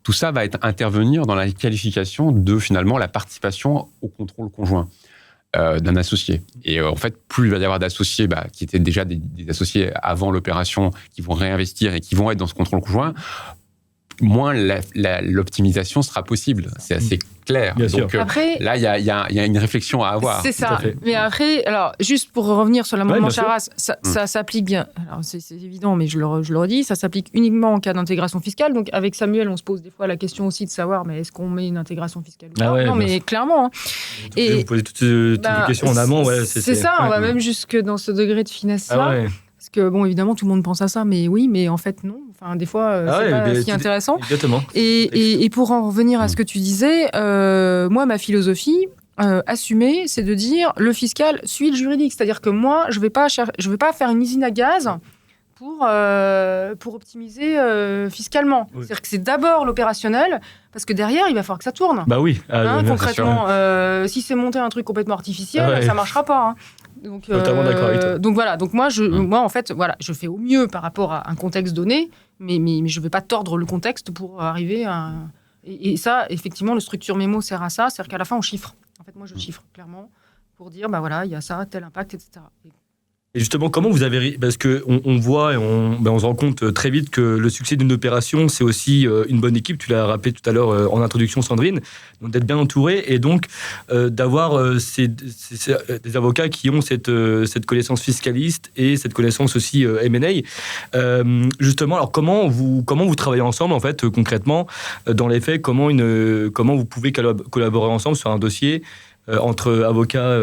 Tout ça va intervenir dans la qualification de finalement la participation au contrôle conjoint d'un associé. Et en fait, plus il va y avoir d'associés qui étaient déjà des associés avant l'opération, qui vont réinvestir et qui vont être dans ce contrôle conjoint, moins l'optimisation sera possible. C'est assez clair. Bien sûr. Donc Après, là, il y a une réflexion à avoir. C'est ça. Mais après, alors, juste pour revenir sur l'amendement Charras, ça s'applique bien. Alors, c'est évident, mais je le redis, ça s'applique uniquement en cas d'intégration fiscale. Donc, avec Samuel, on se pose des fois la question aussi de savoir, mais est-ce qu'on met une intégration fiscale ou pas? Ouais, non, mais clairement. Et vous posez toutes les questions en amont. C'est ça, on va même jusque dans ce degré de finesse-là. Parce que, bon, évidemment, tout le monde pense à ça, mais oui, mais en fait, non. Enfin, des fois, c'est pas si intéressant. Exactement. Et pour en revenir à ce que tu disais, moi, ma philosophie, assumée, c'est de dire le fiscal suit le juridique. C'est-à-dire que moi, je vais pas faire une usine à gaz pour optimiser fiscalement. Oui. C'est-à-dire que c'est d'abord l'opérationnel, parce que derrière, il va falloir que ça tourne. Bah oui. Concrètement, si c'est monter un truc complètement artificiel, ça marchera pas. Donc, totalement d'accord avec toi. Donc voilà, donc moi en fait, voilà, je fais au mieux par rapport à un contexte donné, mais je ne vais pas tordre le contexte pour arriver à... Et ça, effectivement, le structure mémo sert à ça, c'est-à-dire qu'à la fin, on chiffre. En fait, moi, je chiffre clairement pour dire, voilà, il y a ça, tel impact, etc. Et justement, comment vous avez... Parce qu'on voit et on se rend compte très vite que le succès d'une opération, c'est aussi une bonne équipe. Tu l'as rappelé tout à l'heure en introduction, Sandrine. Donc, d'être bien entouré et donc d'avoir des avocats qui ont cette connaissance fiscaliste et cette connaissance aussi M&A. Justement, alors comment vous travaillez ensemble, en fait, concrètement, dans les faits, comment vous pouvez collaborer ensemble sur un dossier entre avocats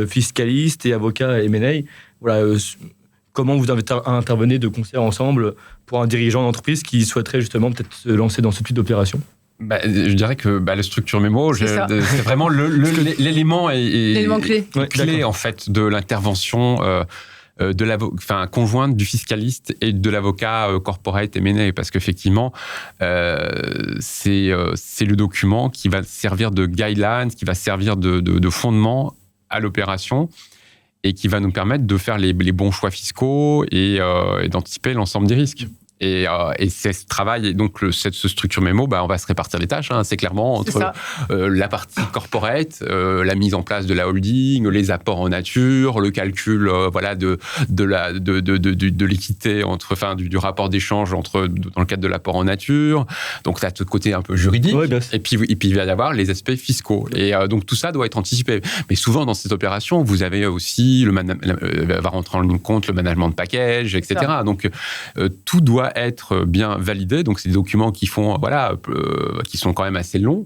fiscalistes et avocats M&A? Voilà, comment vous intervenez de concert ensemble pour un dirigeant d'entreprise qui souhaiterait justement peut-être se lancer dans ce type d'opération? Je dirais que le structure mémo, c'est vraiment l'élément clé en fait de l'intervention conjointe du fiscaliste et de l'avocat corporate M&A, parce qu'effectivement, c'est le document qui va servir de guideline, qui va servir de fondement à l'opération, et qui va nous permettre de faire les bons choix fiscaux et d'anticiper l'ensemble des risques. Et c'est ce travail, et donc ce structure mémo, on va se répartir les tâches, c'est clairement entre la partie corporate, la mise en place de la holding, les apports en nature, le calcul de l'équité du rapport d'échange dans le cadre de l'apport en nature. Donc tu as ce côté un peu juridique, et puis il va y avoir les aspects fiscaux. Et donc tout ça doit être anticipé. Mais souvent dans cette opération, vous avez aussi va rentrer en ligne de compte le management de package, etc. Donc tout doit être bien validé. Donc c'est des documents qui font qui sont quand même assez longs.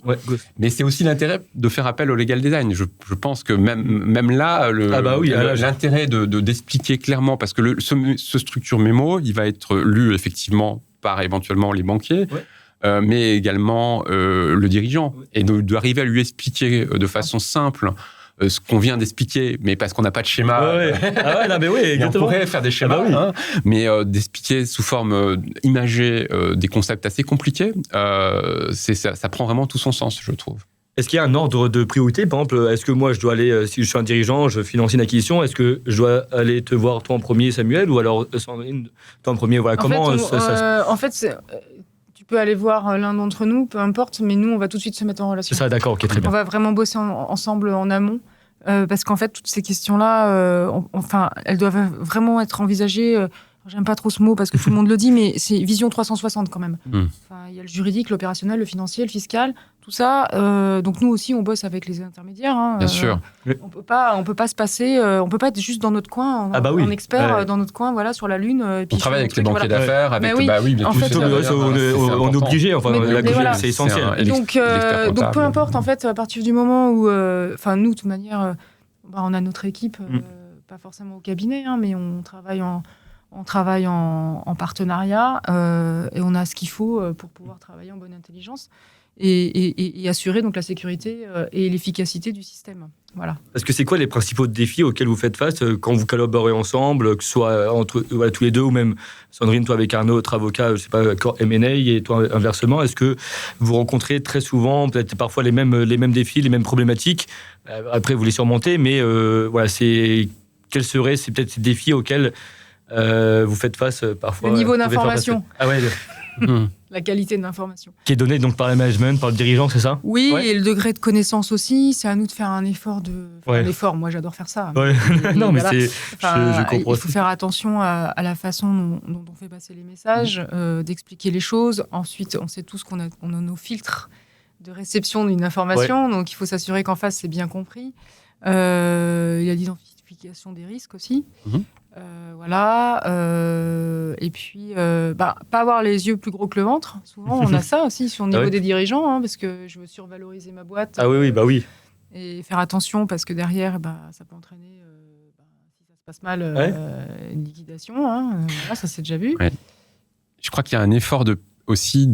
Mais c'est aussi l'intérêt de faire appel au legal design. Je pense que même là, l'intérêt d'expliquer clairement, parce que ce structure mémo, il va être lu effectivement par éventuellement les banquiers. Mais également le dirigeant. Et d'arriver à lui expliquer de façon simple ce qu'on vient d'expliquer, mais parce qu'on n'a pas de schéma. On pourrait faire des schémas, mais d'expliquer sous forme imagée des concepts assez compliqués, ça prend vraiment tout son sens, je trouve. Est-ce qu'il y a un ordre de priorité? Par exemple, est-ce que moi, je dois aller, si je suis un dirigeant, je finance une acquisition, est-ce que je dois aller te voir toi en premier, Samuel, ou alors Sandrine, toi en premier? Voilà, en fait, tu peux aller voir l'un d'entre nous, peu importe, mais nous, on va tout de suite se mettre en relation. C'est ça, d'accord, ok, très bien. On va vraiment bosser ensemble en amont, parce qu'en fait, toutes ces questions-là, elles doivent vraiment être envisagées. J'aime pas trop ce mot parce que tout le monde le dit, mais c'est vision 360 quand même. Il y a le juridique, l'opérationnel, le financier, le fiscal, tout ça. Donc nous aussi, on bosse avec les intermédiaires. Bien sûr. On peut pas se passer, on peut pas être juste dans notre coin, en expert dans notre coin, sur la lune. Et puis on travaille avec les banquiers d'affaires, avec on est obligé. C'est essentiel. Donc peu importe en fait, à partir du moment où, nous de toute manière, on a notre équipe, pas forcément au cabinet, mais on travaille en partenariat et on a ce qu'il faut pour pouvoir travailler en bonne intelligence. et assurer donc la sécurité et l'efficacité du système. Voilà. Parce que c'est quoi les principaux défis auxquels vous faites face quand vous collaborez ensemble, que ce soit entre tous les deux, ou même Sandrine, toi avec un autre avocat, je sais pas, M&A, et toi inversement, est-ce que vous rencontrez très souvent, peut-être parfois les mêmes défis, les mêmes problématiques, après vous les surmontez, mais voilà, quels seraient peut-être ces défis auxquels vous faites face parfois? Le niveau d'information. Ah ouais. La qualité de l'information. Qui est donnée donc par le management, par le dirigeant, c'est ça? Oui, et le degré de connaissance aussi. C'est à nous de faire un effort. Un effort, moi j'adore faire ça. Ouais. Non, mais voilà. je comprends. Il faut faire attention à la façon dont on fait passer les messages, d'expliquer les choses. Ensuite, on sait tous qu'on a nos filtres de réception d'une information, donc il faut s'assurer qu'en face c'est bien compris. Il y a l'identification des risques aussi. Voilà. Et puis, pas avoir les yeux plus gros que le ventre. Souvent, on a ça aussi sur le niveau des dirigeants, parce que je veux survaloriser ma boîte. Ah oui, bah oui. Et faire attention parce que derrière, ça peut entraîner, si ça se passe mal, une liquidation. Voilà, ça s'est déjà vu. Ouais. Je crois qu'il y a un effort aussi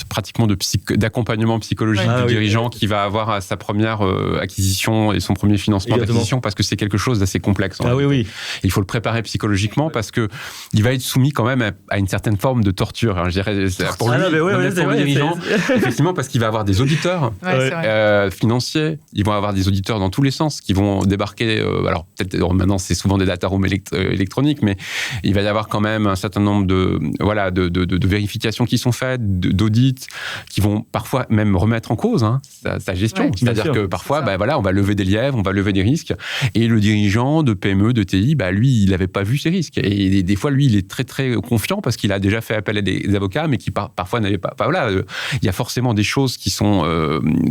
pratiquement d'accompagnement psychologique du dirigeant qui va avoir à sa première acquisition et son premier financement d'acquisition, parce que c'est quelque chose d'assez complexe. Il faut le préparer psychologiquement parce que il va être soumis quand même à une certaine forme de torture. Je dirais pour lui, le dirigeant, effectivement, parce qu'il va avoir des auditeurs financiers, ils vont avoir des auditeurs dans tous les sens qui vont débarquer. Alors peut-être maintenant c'est souvent des data rooms électroniques, mais il va y avoir quand même un certain nombre de vérifications qui sont faites, d'audits qui vont parfois même remettre en cause sa gestion. C'est-à-dire que parfois, on va lever des lièvres, on va lever des risques. Et le dirigeant de PME, de TI, lui, il n'avait pas vu ces risques. Et des fois, lui, il est très, très confiant parce qu'il a déjà fait appel à des avocats, mais qui parfois n'avaient pas... il y a forcément des choses qui sont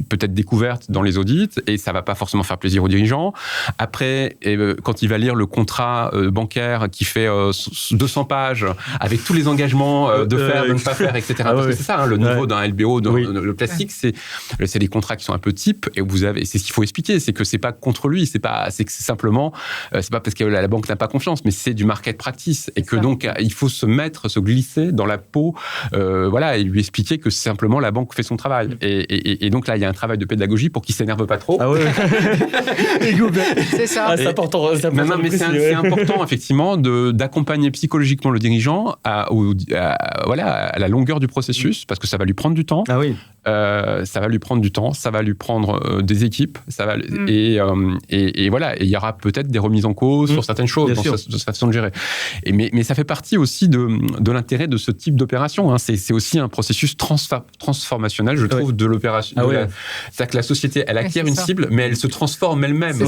peut-être découvertes dans les audits et ça ne va pas forcément faire plaisir au dirigeant. Après, quand il va lire le contrat bancaire qui fait 200 pages avec tous les engagements de faire, de ne pas faire, etc. Parce que c'est ça, le niveau d'un LBO, le classique, c'est des contrats qui sont un peu types, et c'est ce qu'il faut expliquer, c'est que c'est pas contre lui, c'est simplement, c'est pas parce que la banque n'a pas confiance, mais c'est du market practice, et que donc il faut se glisser dans la peau, et lui expliquer que simplement la banque fait son travail. Et donc là, il y a un travail de pédagogie pour qu'il s'énerve pas trop. Ah ouais. C'est ça. C'est important. Mais c'est important effectivement d'accompagner psychologiquement le dirigeant à la longueur du processus, parce que ça va lui prendre du temps. Ah oui. Ça va lui prendre du temps, ça va lui prendre des équipes, et voilà. Et il y aura peut-être des remises en cause sur certaines choses dans sa façon de gérer. Mais ça fait partie aussi de l'intérêt de ce type d'opération. C'est aussi un processus transformationnel, je trouve, de l'opération. C'est-à-dire que la société, elle acquiert une cible, mais elle se transforme elle-même.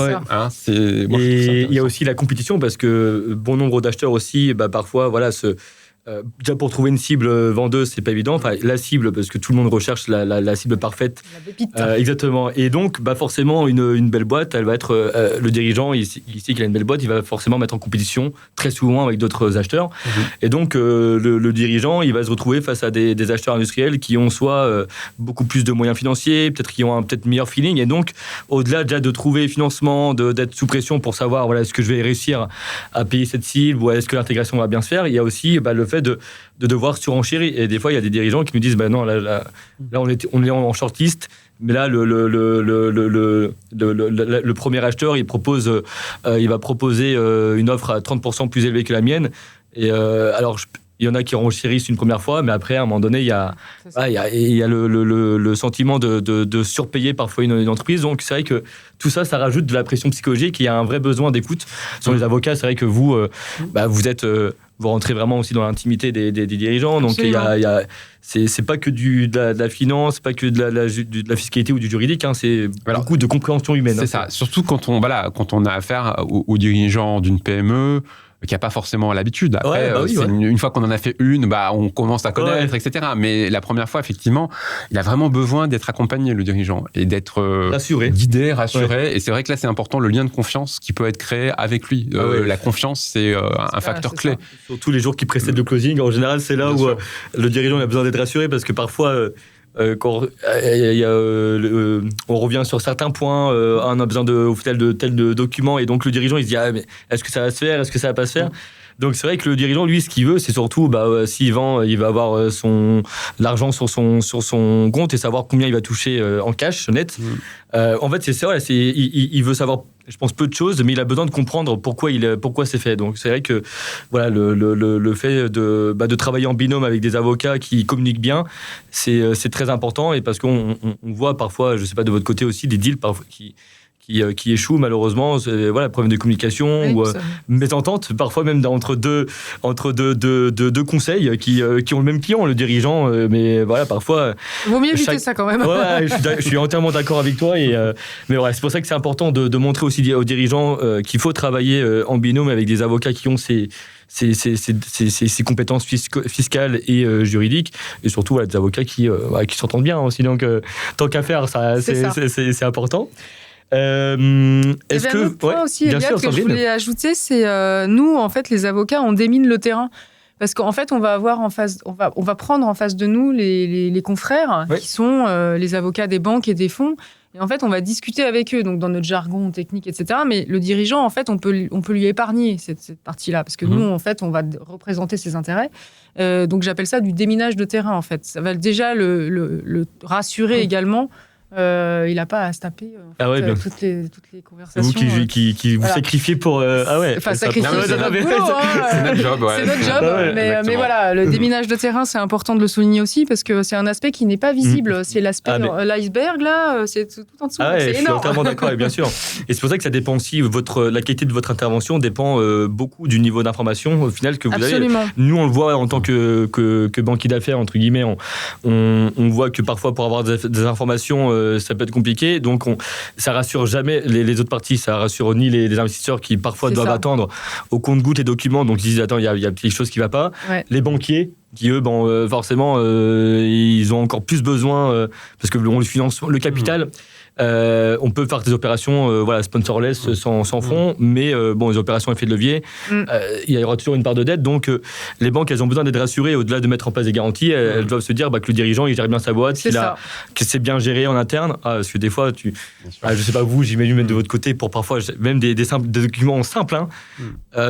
Et il y a aussi la compétition, parce que bon nombre d'acheteurs aussi, parfois, déjà pour trouver une cible vendeuse, c'est pas évident. Enfin, la cible, parce que tout le monde recherche la cible parfaite. La pépite. Exactement. Et donc, forcément, une belle boîte, elle va être le dirigeant. Il sait qu'il a une belle boîte, il va forcément mettre en compétition très souvent avec d'autres acheteurs. Et donc, le dirigeant, il va se retrouver face à des acheteurs industriels qui ont soit beaucoup plus de moyens financiers, peut-être qui ont un meilleur feeling. Et donc, au-delà déjà de trouver financement, d'être sous pression pour savoir est-ce que je vais réussir à payer cette cible, ou est-ce que l'intégration va bien se faire, il y a aussi le fait de devoir surenchérir. Et des fois, il y a des dirigeants qui nous disent non, là on est en shortlist, mais là le premier acheteur il va proposer une offre à 30% plus élevée que la mienne. Et alors il y en a qui renchérissent une première fois, mais après à un moment donné il y a le sentiment de surpayer parfois une entreprise. Donc c'est vrai que tout ça rajoute de la pression psychologique. Il y a un vrai besoin d'écoute sur les avocats. C'est vrai que vous vous rentrez vraiment aussi dans l'intimité des dirigeants. Donc c'est pas que de la finance, pas que de la fiscalité ou du juridique. C'est beaucoup de compréhension humaine. C'est ça. Surtout quand on a affaire aux dirigeants d'une PME qui n'a pas forcément l'habitude. Après, une fois qu'on en a fait on commence à connaître, etc. Mais la première fois, effectivement, il a vraiment besoin d'être accompagné, le dirigeant, et d'être guidé, rassuré. Et c'est vrai que là, c'est important, le lien de confiance qui peut être créé avec lui. La confiance, c'est un facteur clé. Ça. Surtout les jours qui précèdent le closing, en général, c'est là où le dirigeant a besoin d'être rassuré, parce que parfois... quand on revient sur certains points, on a besoin de tel documents, et donc le dirigeant il se dit mais est-ce que ça va se faire, est-ce que ça va pas se faire. Donc c'est vrai que le dirigeant, lui, ce qu'il veut, c'est surtout, s'il vend, il va avoir l'argent sur son compte et savoir combien il va toucher en cash net. En fait, c'est vrai, il veut savoir, je pense, peu de choses, mais il a besoin de comprendre pourquoi c'est fait. Donc c'est vrai que voilà, le fait de travailler en binôme avec des avocats qui communiquent bien, c'est très important, et parce qu'on voit parfois, je sais pas de votre côté aussi, des deals parfois qui échouent malheureusement, voilà, problème de communication ou mésentente, parfois même entre deux conseils qui ont le même client, le dirigeant, mais voilà, parfois... Vaut mieux éviter ça quand même. Ouais, je suis entièrement d'accord avec toi, mais voilà, c'est pour ça que c'est important de montrer aussi aux dirigeants qu'il faut travailler en binôme avec des avocats qui ont ces compétences fiscales et juridiques, et surtout voilà, des avocats qui s'entendent bien aussi, donc tant qu'à faire, c'est important. Est-ce que point aussi, bien sûr, que je voulais ajouter, c'est nous, en fait, les avocats, on démine le terrain. Parce qu'en fait, on va prendre en face de nous les confrères qui sont les avocats des banques et des fonds. Et en fait, on va discuter avec eux, donc dans notre jargon technique, etc. Mais le dirigeant, en fait, on peut lui épargner cette partie-là, parce que nous, en fait, on va représenter ses intérêts. Donc, j'appelle ça du déminage de terrain, en fait. Ça va déjà le rassurer également. Il n'a pas à se taper toutes les conversations. C'est vous qui vous sacrifiez pour... sacrifier, c'est notre boulot. C'est notre job. C'est notre job. Mais voilà, le déminage de terrain, c'est important de le souligner aussi, parce que c'est un aspect qui n'est pas visible. C'est l'aspect l'iceberg, là, c'est tout en dessous. C'est énorme. Je suis entièrement d'accord, bien sûr. Et c'est pour ça que ça dépend aussi, la qualité de votre intervention dépend beaucoup du niveau d'information, au final, que vous avez. Nous, on le voit en tant que banquier d'affaires, entre guillemets, on voit que parfois, pour avoir des informations, ça peut être compliqué, donc ça rassure jamais les autres parties, ça rassure ni les investisseurs qui parfois doivent attendre au compte-gouttes les documents, donc ils disent attends, il y a quelque chose qui va pas. Les banquiers qui eux, forcément, ils ont encore plus besoin parce que on le finance, le capital. On peut faire des opérations sponsorless sans fonds, mais les opérations effet de levier, il y aura toujours une part de dette, donc les banques, elles ont besoin d'être rassurées, au-delà de mettre en place des garanties, elles doivent se dire que le dirigeant, il gère bien sa boîte, que c'est bien géré en interne, parce que des fois, je sais pas vous, j'imagine même de votre côté, pour parfois même des documents simples,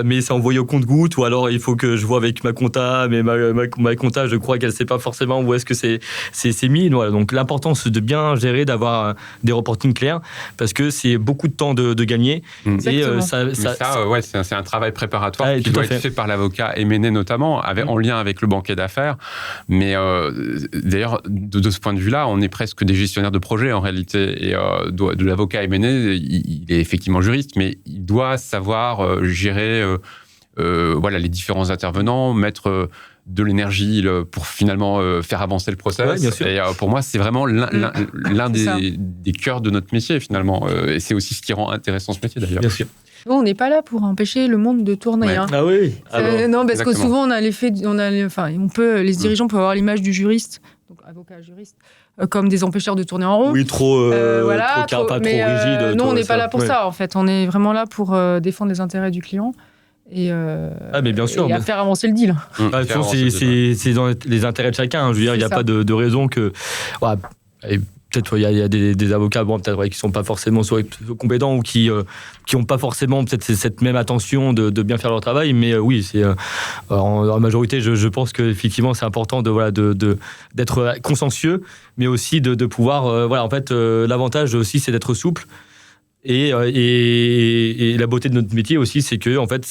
mais c'est envoyé au compte-gouttes, ou alors il faut que je vois avec ma compta, mais ma compta, je crois qu'elle sait pas forcément où est-ce que c'est mis, voilà. Donc l'importance de bien gérer, d'avoir des reporting clair, parce que c'est beaucoup de temps de gagner. Et c'est un travail préparatoire qui doit être fait par l'avocat Emene notamment, en lien avec le banquier d'affaires. Mais d'ailleurs, de ce point de vue-là, on est presque des gestionnaires de projet en réalité. Et de l'avocat Emene, il est effectivement juriste, mais il doit savoir gérer les différents intervenants, mettre de l'énergie pour finalement faire avancer le process. Et pour moi, c'est vraiment l'un des cœurs de notre métier finalement. Et c'est aussi ce qui rend intéressant ce métier d'ailleurs. Bien sûr. On n'est pas là pour empêcher le monde de tourner. Ah oui. Non, parce que souvent on a l'effet, les dirigeants peuvent avoir l'image du juriste, donc avocat juriste, comme des empêcheurs de tourner en rond. Oui, trop rigide. Non, on n'est pas là pour ça en fait. On est vraiment là pour défendre les intérêts du client. Mais bien sûr, et à faire avancer le deal. C'est dans les intérêts de chacun. Je veux dire, il n'y a pas de raison que. Peut-être il y a des avocats qui ne sont pas forcément compétents ou qui n'ont pas forcément peut-être cette même attention de bien faire leur travail, mais oui, c'est en majorité, je pense qu'effectivement c'est important d'être consciencieux, mais aussi de pouvoir l'avantage aussi c'est d'être souple. Et la beauté de notre métier aussi, c'est que en fait,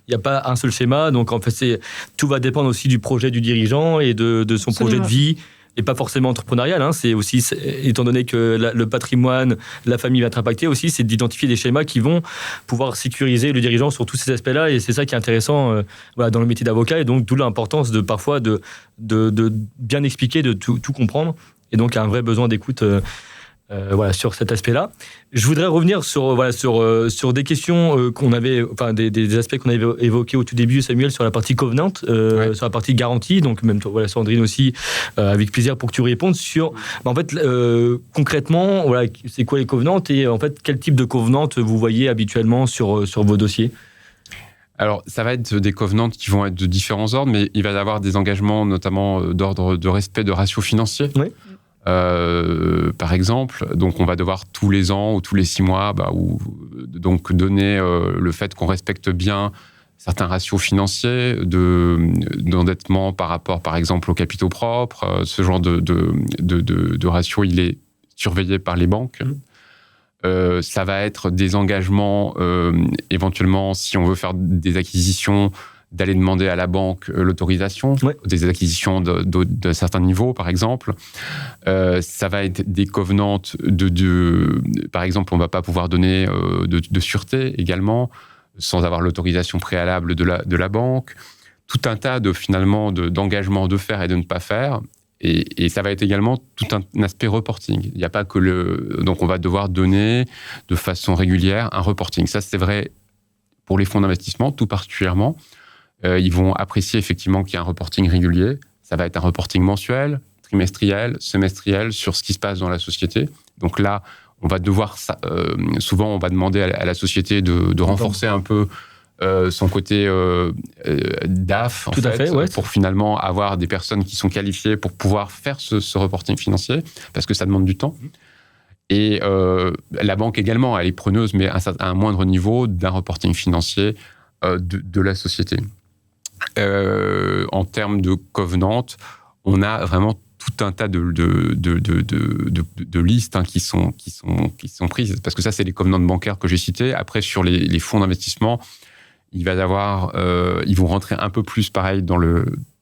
y a pas un seul schéma. Donc en fait, tout va dépendre aussi du projet du dirigeant et de son projet de vie, et pas forcément entrepreneurial. C'est aussi, étant donné que le patrimoine, la famille va être impactée aussi, c'est d'identifier des schémas qui vont pouvoir sécuriser le dirigeant sur tous ces aspects-là. Et c'est ça qui est intéressant dans le métier d'avocat. Et donc d'où l'importance de parfois de bien expliquer, de tout comprendre. Et donc un vrai besoin d'écoute. Sur cet aspect-là. Je voudrais revenir sur des questions qu'on avait, des aspects qu'on avait évoqués au tout début, Samuel, sur la partie covenant, sur la partie garantie. Donc même toi, Sandrine aussi, avec plaisir pour que tu répondes sur, concrètement, c'est quoi les covenants et en fait quel type de covenant vous voyez habituellement sur vos dossiers. Alors, ça va être des covenants qui vont être de différents ordres, mais il va y avoir des engagements, notamment d'ordre de respect de ratios financiers. Oui. Par exemple, donc on va devoir tous les ans ou tous les 6 mois donc donner le fait qu'on respecte bien certains ratios financiers d'endettement par rapport, par exemple, aux capitaux propres. Ce genre de ratio, il est surveillé par les banques. Ça va être des engagements, éventuellement, si on veut faire des acquisitions, d'aller demander à la banque l'autorisation, des acquisitions de certains niveaux, par exemple. Ça va être des covenants par exemple, on ne va pas pouvoir donner de sûreté également, sans avoir l'autorisation préalable de la banque. Tout un tas d'engagements de faire et de ne pas faire. Et ça va être également tout un aspect reporting. Il n'y a pas que donc on va devoir donner de façon régulière un reporting. Ça, c'est vrai pour les fonds d'investissement, tout particulièrement. Ils vont apprécier effectivement qu'il y a un reporting régulier. Ça va être un reporting mensuel, trimestriel, semestriel sur ce qui se passe dans la société. Donc là, on va devoir, souvent, on va demander à la société de renforcer un peu son côté DAF, pour finalement avoir des personnes qui sont qualifiées pour pouvoir faire ce reporting financier, parce que ça demande du temps. Et la banque également, elle est preneuse, mais à un moindre niveau d'un reporting financier de la société. En termes de covenant, on a vraiment tout un tas de listes qui sont prises, parce que ça, c'est les covenants bancaires que j'ai cités. Après, sur les fonds d'investissement, il va y avoir, ils vont rentrer un peu plus, pareil,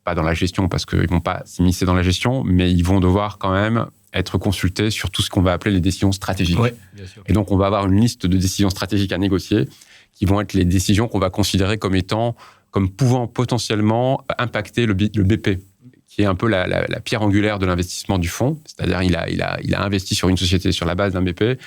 pas dans la gestion, parce qu'ils ne vont pas s'immiscer dans la gestion, mais ils vont devoir quand même être consultés sur tout ce qu'on va appeler les décisions stratégiques. Ouais, bien sûr. Et donc, on va avoir une liste de décisions stratégiques à négocier, qui vont être les décisions qu'on va considérer comme pouvant potentiellement impacter le BP, qui est un peu la pierre angulaire de l'investissement du fonds. C'est-à-dire, il a investi sur une société sur la base d'un BP, et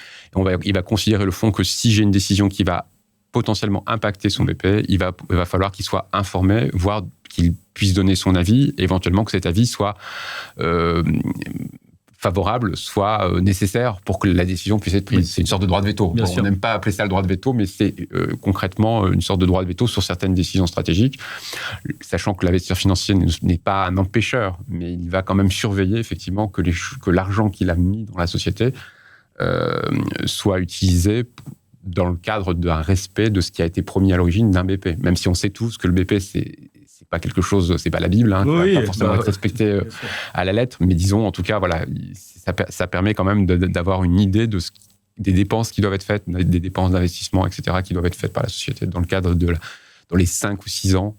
il va considérer le fonds que si j'ai une décision qui va potentiellement impacter son BP, il va falloir qu'il soit informé, voire qu'il puisse donner son avis, et éventuellement que cet avis soit favorable, soit nécessaire pour que la décision puisse être prise. Oui. C'est une sorte de droit de veto. On n'aime pas appeler ça le droit de veto, mais c'est concrètement une sorte de droit de veto sur certaines décisions stratégiques, sachant que l'investisseur financier n'est pas un empêcheur, mais il va quand même surveiller effectivement que l'argent qu'il a mis dans la société soit utilisé dans le cadre d'un respect de ce qui a été promis à l'origine d'un BP. Même si on sait tous que le BP, c'est pas quelque chose, c'est pas la Bible, qui va pas forcément être respecté à la lettre, mais disons, en tout cas, voilà, ça permet quand même d'avoir une idée des dépenses qui doivent être faites, des dépenses d'investissement, etc., qui doivent être faites par la société dans le cadre dans les 5 ou 6 ans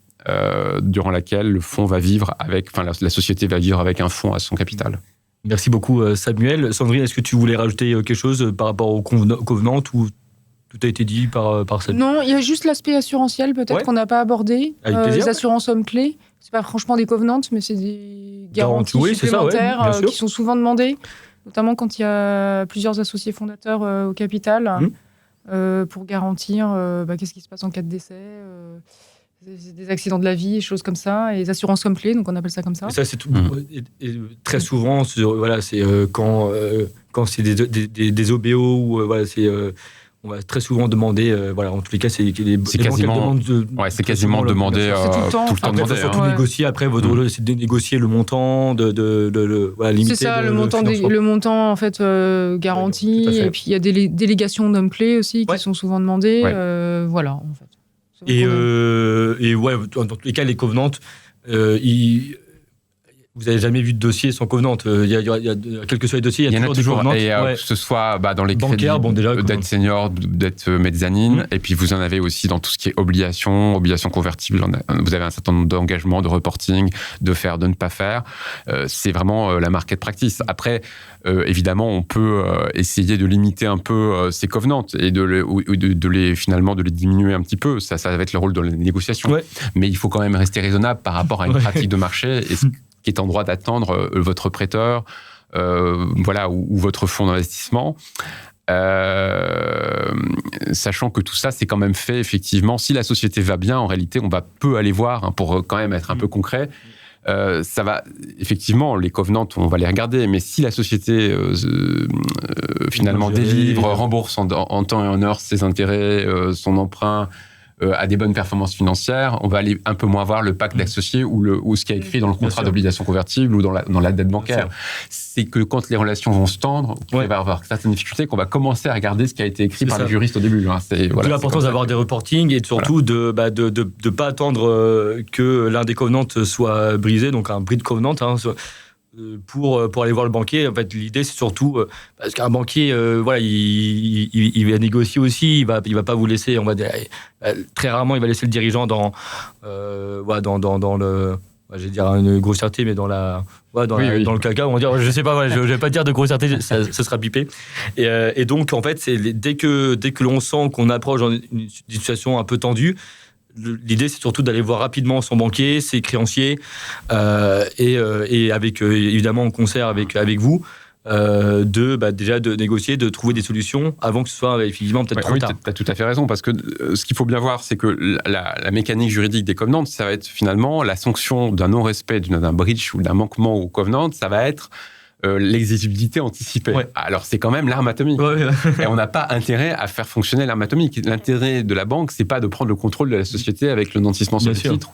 durant laquelle le fonds va vivre la société va vivre avec un fonds à son capital. Merci beaucoup, Samuel. Sandrine, est-ce que tu voulais rajouter quelque chose par rapport au covenant ou tout a été dit par Samuel? Non, il y a juste l'aspect assurantiel peut-être qu'on n'a pas abordé. Les assurances hommes clés, c'est pas franchement des covenants, mais c'est des garanties supplémentaires qui sont souvent demandées, notamment quand il y a plusieurs associés fondateurs au capital, pour garantir qu'est-ce qui se passe en cas de décès, des accidents de la vie, des choses comme ça, et les assurances hommes clés, donc on appelle ça comme ça. Et ça, c'est tout. Et très souvent, c'est quand c'est des OBO ou on va très souvent demander, en tous les cas, c'est quasiment demandé tout le temps. Il faut surtout négocier. Après, votre rôle, c'est de négocier le montant, limiter. C'est ça, le montant en fait garanti. Et puis il y a des délégations d'hommes clés aussi qui sont souvent demandées. En fait. Et dans tous les cas, les covenants, vous n'avez jamais vu de dossier sans covenant. Il y a quel que soit les dossiers, il y a toujours des covenants. Et que ce soit dans les bancaires, dette senior, dette mezzanine, et puis vous en avez aussi dans tout ce qui est obligations convertibles. Vous avez un certain nombre d'engagements, de reporting, de faire, de ne pas faire. C'est vraiment la market practice. Après, évidemment, on peut essayer de limiter un peu ces covenants et de les diminuer un petit peu. Ça va être le rôle de la négociation. Ouais. Mais il faut quand même rester raisonnable par rapport à une pratique de marché et qui est en droit d'attendre votre prêteur, ou votre fonds d'investissement. Sachant que tout ça, c'est quand même fait, effectivement. Si la société va bien, en réalité, on va peu aller voir, pour quand même être un peu concret. Ça va, effectivement, les covenants, on va les regarder, mais si la société finalement délivre, rembourse en temps et en heure ses intérêts, son emprunt, a des bonnes performances financières, on va aller un peu moins voir le pacte d'associés ou ce qui est écrit dans le contrat d'obligation convertible ou dans la dette bancaire. C'est que quand les relations vont se tendre, il va y avoir certaines difficultés qu'on va commencer à regarder ce qui a été écrit par les juristes au début. C'est l'importance d'avoir des reportings et surtout de ne pas attendre que l'un des covenants soit brisé, donc un breach covenant, pour aller voir le banquier. En fait, l'idée, c'est surtout parce qu'un banquier, il va négocier aussi. Il va pas vous laisser. On va dire, très rarement, il va laisser le dirigeant dans le. Je vais dire une grossièreté, mais dans le caca, on va dire, je sais pas, je vais pas dire de grossièreté, ça sera pipé. Et donc, en fait, dès que l'on sent qu'on approche dans une situation un peu tendue, l'idée, c'est surtout d'aller voir rapidement son banquier, ses créanciers, et avec, évidemment, en concert avec vous, déjà de négocier, de trouver des solutions avant que ce soit effectivement peut-être trop tard. Tu as tout à fait raison, parce que ce qu'il faut bien voir, c'est que la mécanique juridique des covenants, ça va être finalement la sanction d'un non-respect, d'un breach ou d'un manquement au covenant, ça va être l'exécution anticipée. Ouais. Alors, c'est quand même l'arme atomique. Ouais. Et on n'a pas intérêt à faire fonctionner l'arme atomique. L'intérêt de la banque, c'est pas de prendre le contrôle de la société avec le nantissement sur le titre.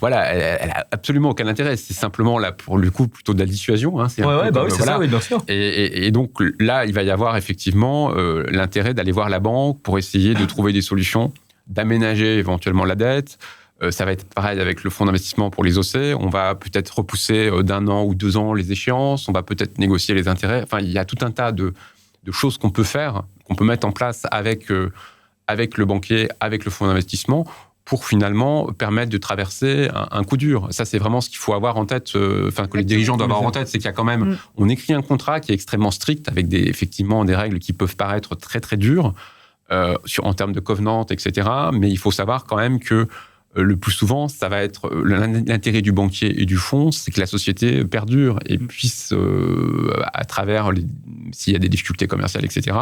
Elle a absolument aucun intérêt. C'est simplement, là, pour le coup, plutôt de la dissuasion. Hein. C'est ça, bien sûr. Et donc, là, il va y avoir effectivement l'intérêt d'aller voir la banque pour essayer de trouver des solutions, d'aménager éventuellement la dette. Ça va être pareil avec le fonds d'investissement pour les OC. On va peut-être repousser d'1 an ou 2 ans les échéances. On va peut-être négocier les intérêts. Enfin, il y a tout un tas de choses qu'on peut faire, qu'on peut mettre en place avec le banquier, avec le fonds d'investissement, pour finalement permettre de traverser un coup dur. Ça, c'est vraiment ce qu'il faut avoir en tête, que les dirigeants doivent avoir en tête, c'est qu'il y a quand même... On écrit un contrat qui est extrêmement strict, avec effectivement des règles qui peuvent paraître très, très dures, en termes de covenant, etc. Mais il faut savoir quand même que le plus souvent, ça va être l'intérêt du banquier et du fonds, c'est que la société perdure et puisse, à travers, s'il y a des difficultés commerciales, etc.,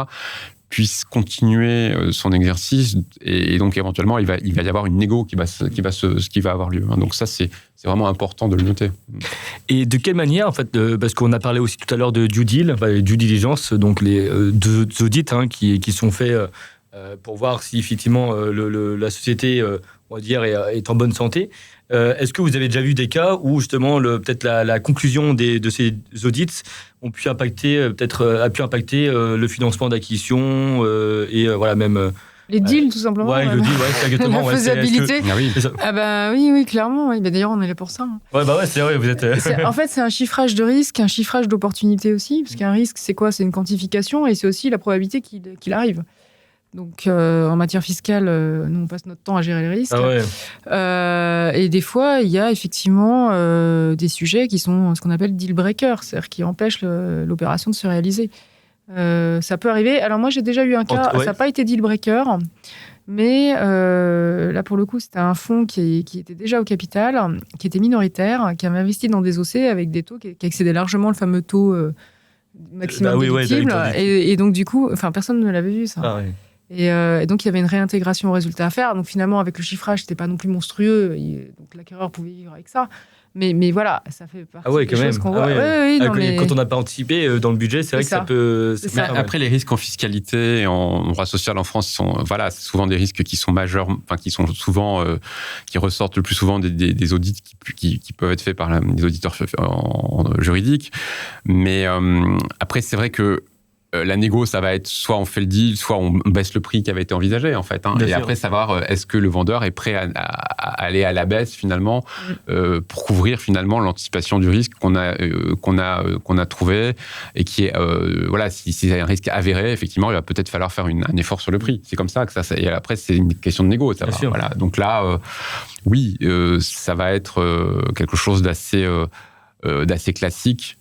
puisse continuer son exercice. Et donc, éventuellement, il va y avoir une négo qui va avoir lieu. Donc ça, c'est vraiment important de le noter. Et de quelle manière, en fait, parce qu'on a parlé aussi tout à l'heure de due deal, due diligence, donc les deux audits qui sont faits pour voir si effectivement la société... on va dire, est en bonne santé. Est-ce que vous avez déjà vu des cas où, justement, peut-être la conclusion de ces audits a pu impacter le financement d'acquisition et même... Les deals, tout simplement. Ouais, le deal, c'est exactement. La faisabilité. Oui, clairement. Oui. D'ailleurs, on est là pour ça. C'est vrai, vous êtes... En fait, c'est un chiffrage de risque, un chiffrage d'opportunité aussi, parce qu'un risque, c'est quoi ? C'est une quantification et c'est aussi la probabilité qu'il arrive. Donc, en matière fiscale, nous, on passe notre temps à gérer les risques. Et des fois, il y a effectivement des sujets qui sont ce qu'on appelle deal breakers, c'est-à-dire qui empêchent l'opération de se réaliser. Ça peut arriver. Alors, moi, j'ai déjà eu un cas, ça n'a pas été deal breaker, mais là, pour le coup, c'était un fonds qui était déjà au capital, qui était minoritaire, qui avait investi dans des OC avec des taux qui excédaient largement le fameux taux maximum déductible. Et donc, du coup, personne ne l'avait vu, ça. Et donc, il y avait une réintégration au résultat à faire. Donc, finalement, avec le chiffrage, c'était pas non plus monstrueux. Donc, l'acquéreur pouvait vivre avec ça. Mais voilà, ça fait partie des choses qu'on voit. Quand on n'a pas anticipé dans le budget, c'est vrai que ça peut... Après, les risques en fiscalité et en droit social en France, c'est souvent des risques qui sont majeurs, qui sont souvent... qui ressortent le plus souvent des audits qui peuvent être faits par des auditeurs juridiques. Mais après, c'est vrai que la négo, ça va être soit on fait le deal, soit on baisse le prix qui avait été envisagé, en fait. Et après, savoir est-ce que le vendeur est prêt à aller à la baisse, finalement, pour couvrir, finalement, l'anticipation du risque qu'on a trouvé et qui est, si c'est un risque avéré, effectivement, il va peut-être falloir faire un effort sur le prix. C'est comme ça que et après, c'est une question de négo. Donc là, ça va être quelque chose d'assez classique.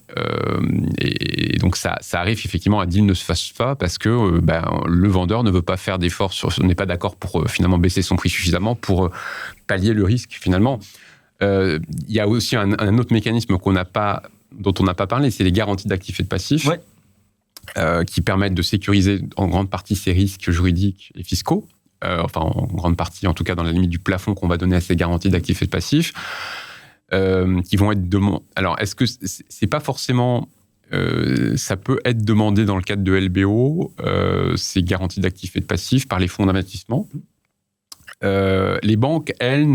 Et donc ça arrive effectivement, un deal ne se fasse pas parce que le vendeur ne veut pas faire d'efforts, n'est pas d'accord pour finalement baisser son prix suffisamment pour pallier le risque finalement. Il y a aussi un autre mécanisme dont on n'a pas parlé, c'est les garanties d'actifs et de passifs, qui permettent de sécuriser en grande partie ces risques juridiques et fiscaux, en grande partie, en tout cas dans la limite du plafond qu'on va donner à ces garanties d'actifs et de passifs. Qui vont être demandés. Alors, est-ce que c'est pas forcément... ça peut être demandé dans le cadre de LBO, ces garanties d'actifs et de passifs, par les fonds d'investissement. les banques, elles,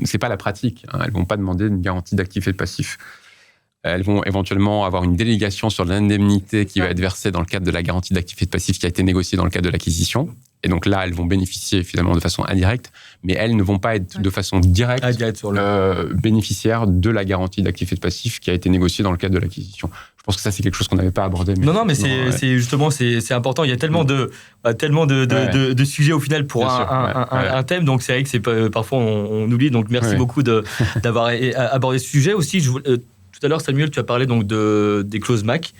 c'est pas la pratique. Hein. Elles vont pas demander une garantie d'actifs et de passifs. Elles vont éventuellement avoir une délégation sur l'indemnité qui va être versée dans le cadre de la garantie d'actifs et de passifs qui a été négociée dans le cadre de l'acquisition. Et donc là, elles vont bénéficier finalement de façon indirecte, mais elles ne vont pas être de façon directe bénéficiaires de la garantie d'actifs et de passifs qui a été négociée dans le cadre de l'acquisition. Je pense que ça, c'est quelque chose qu'on n'avait pas abordé. Non, mais c'est justement, c'est important. Il y a tellement de sujets au final pour un thème, donc c'est vrai que parfois on oublie. Donc merci beaucoup d'avoir abordé ce sujet aussi. Tout à l'heure, Samuel, tu as parlé donc des clauses MAC.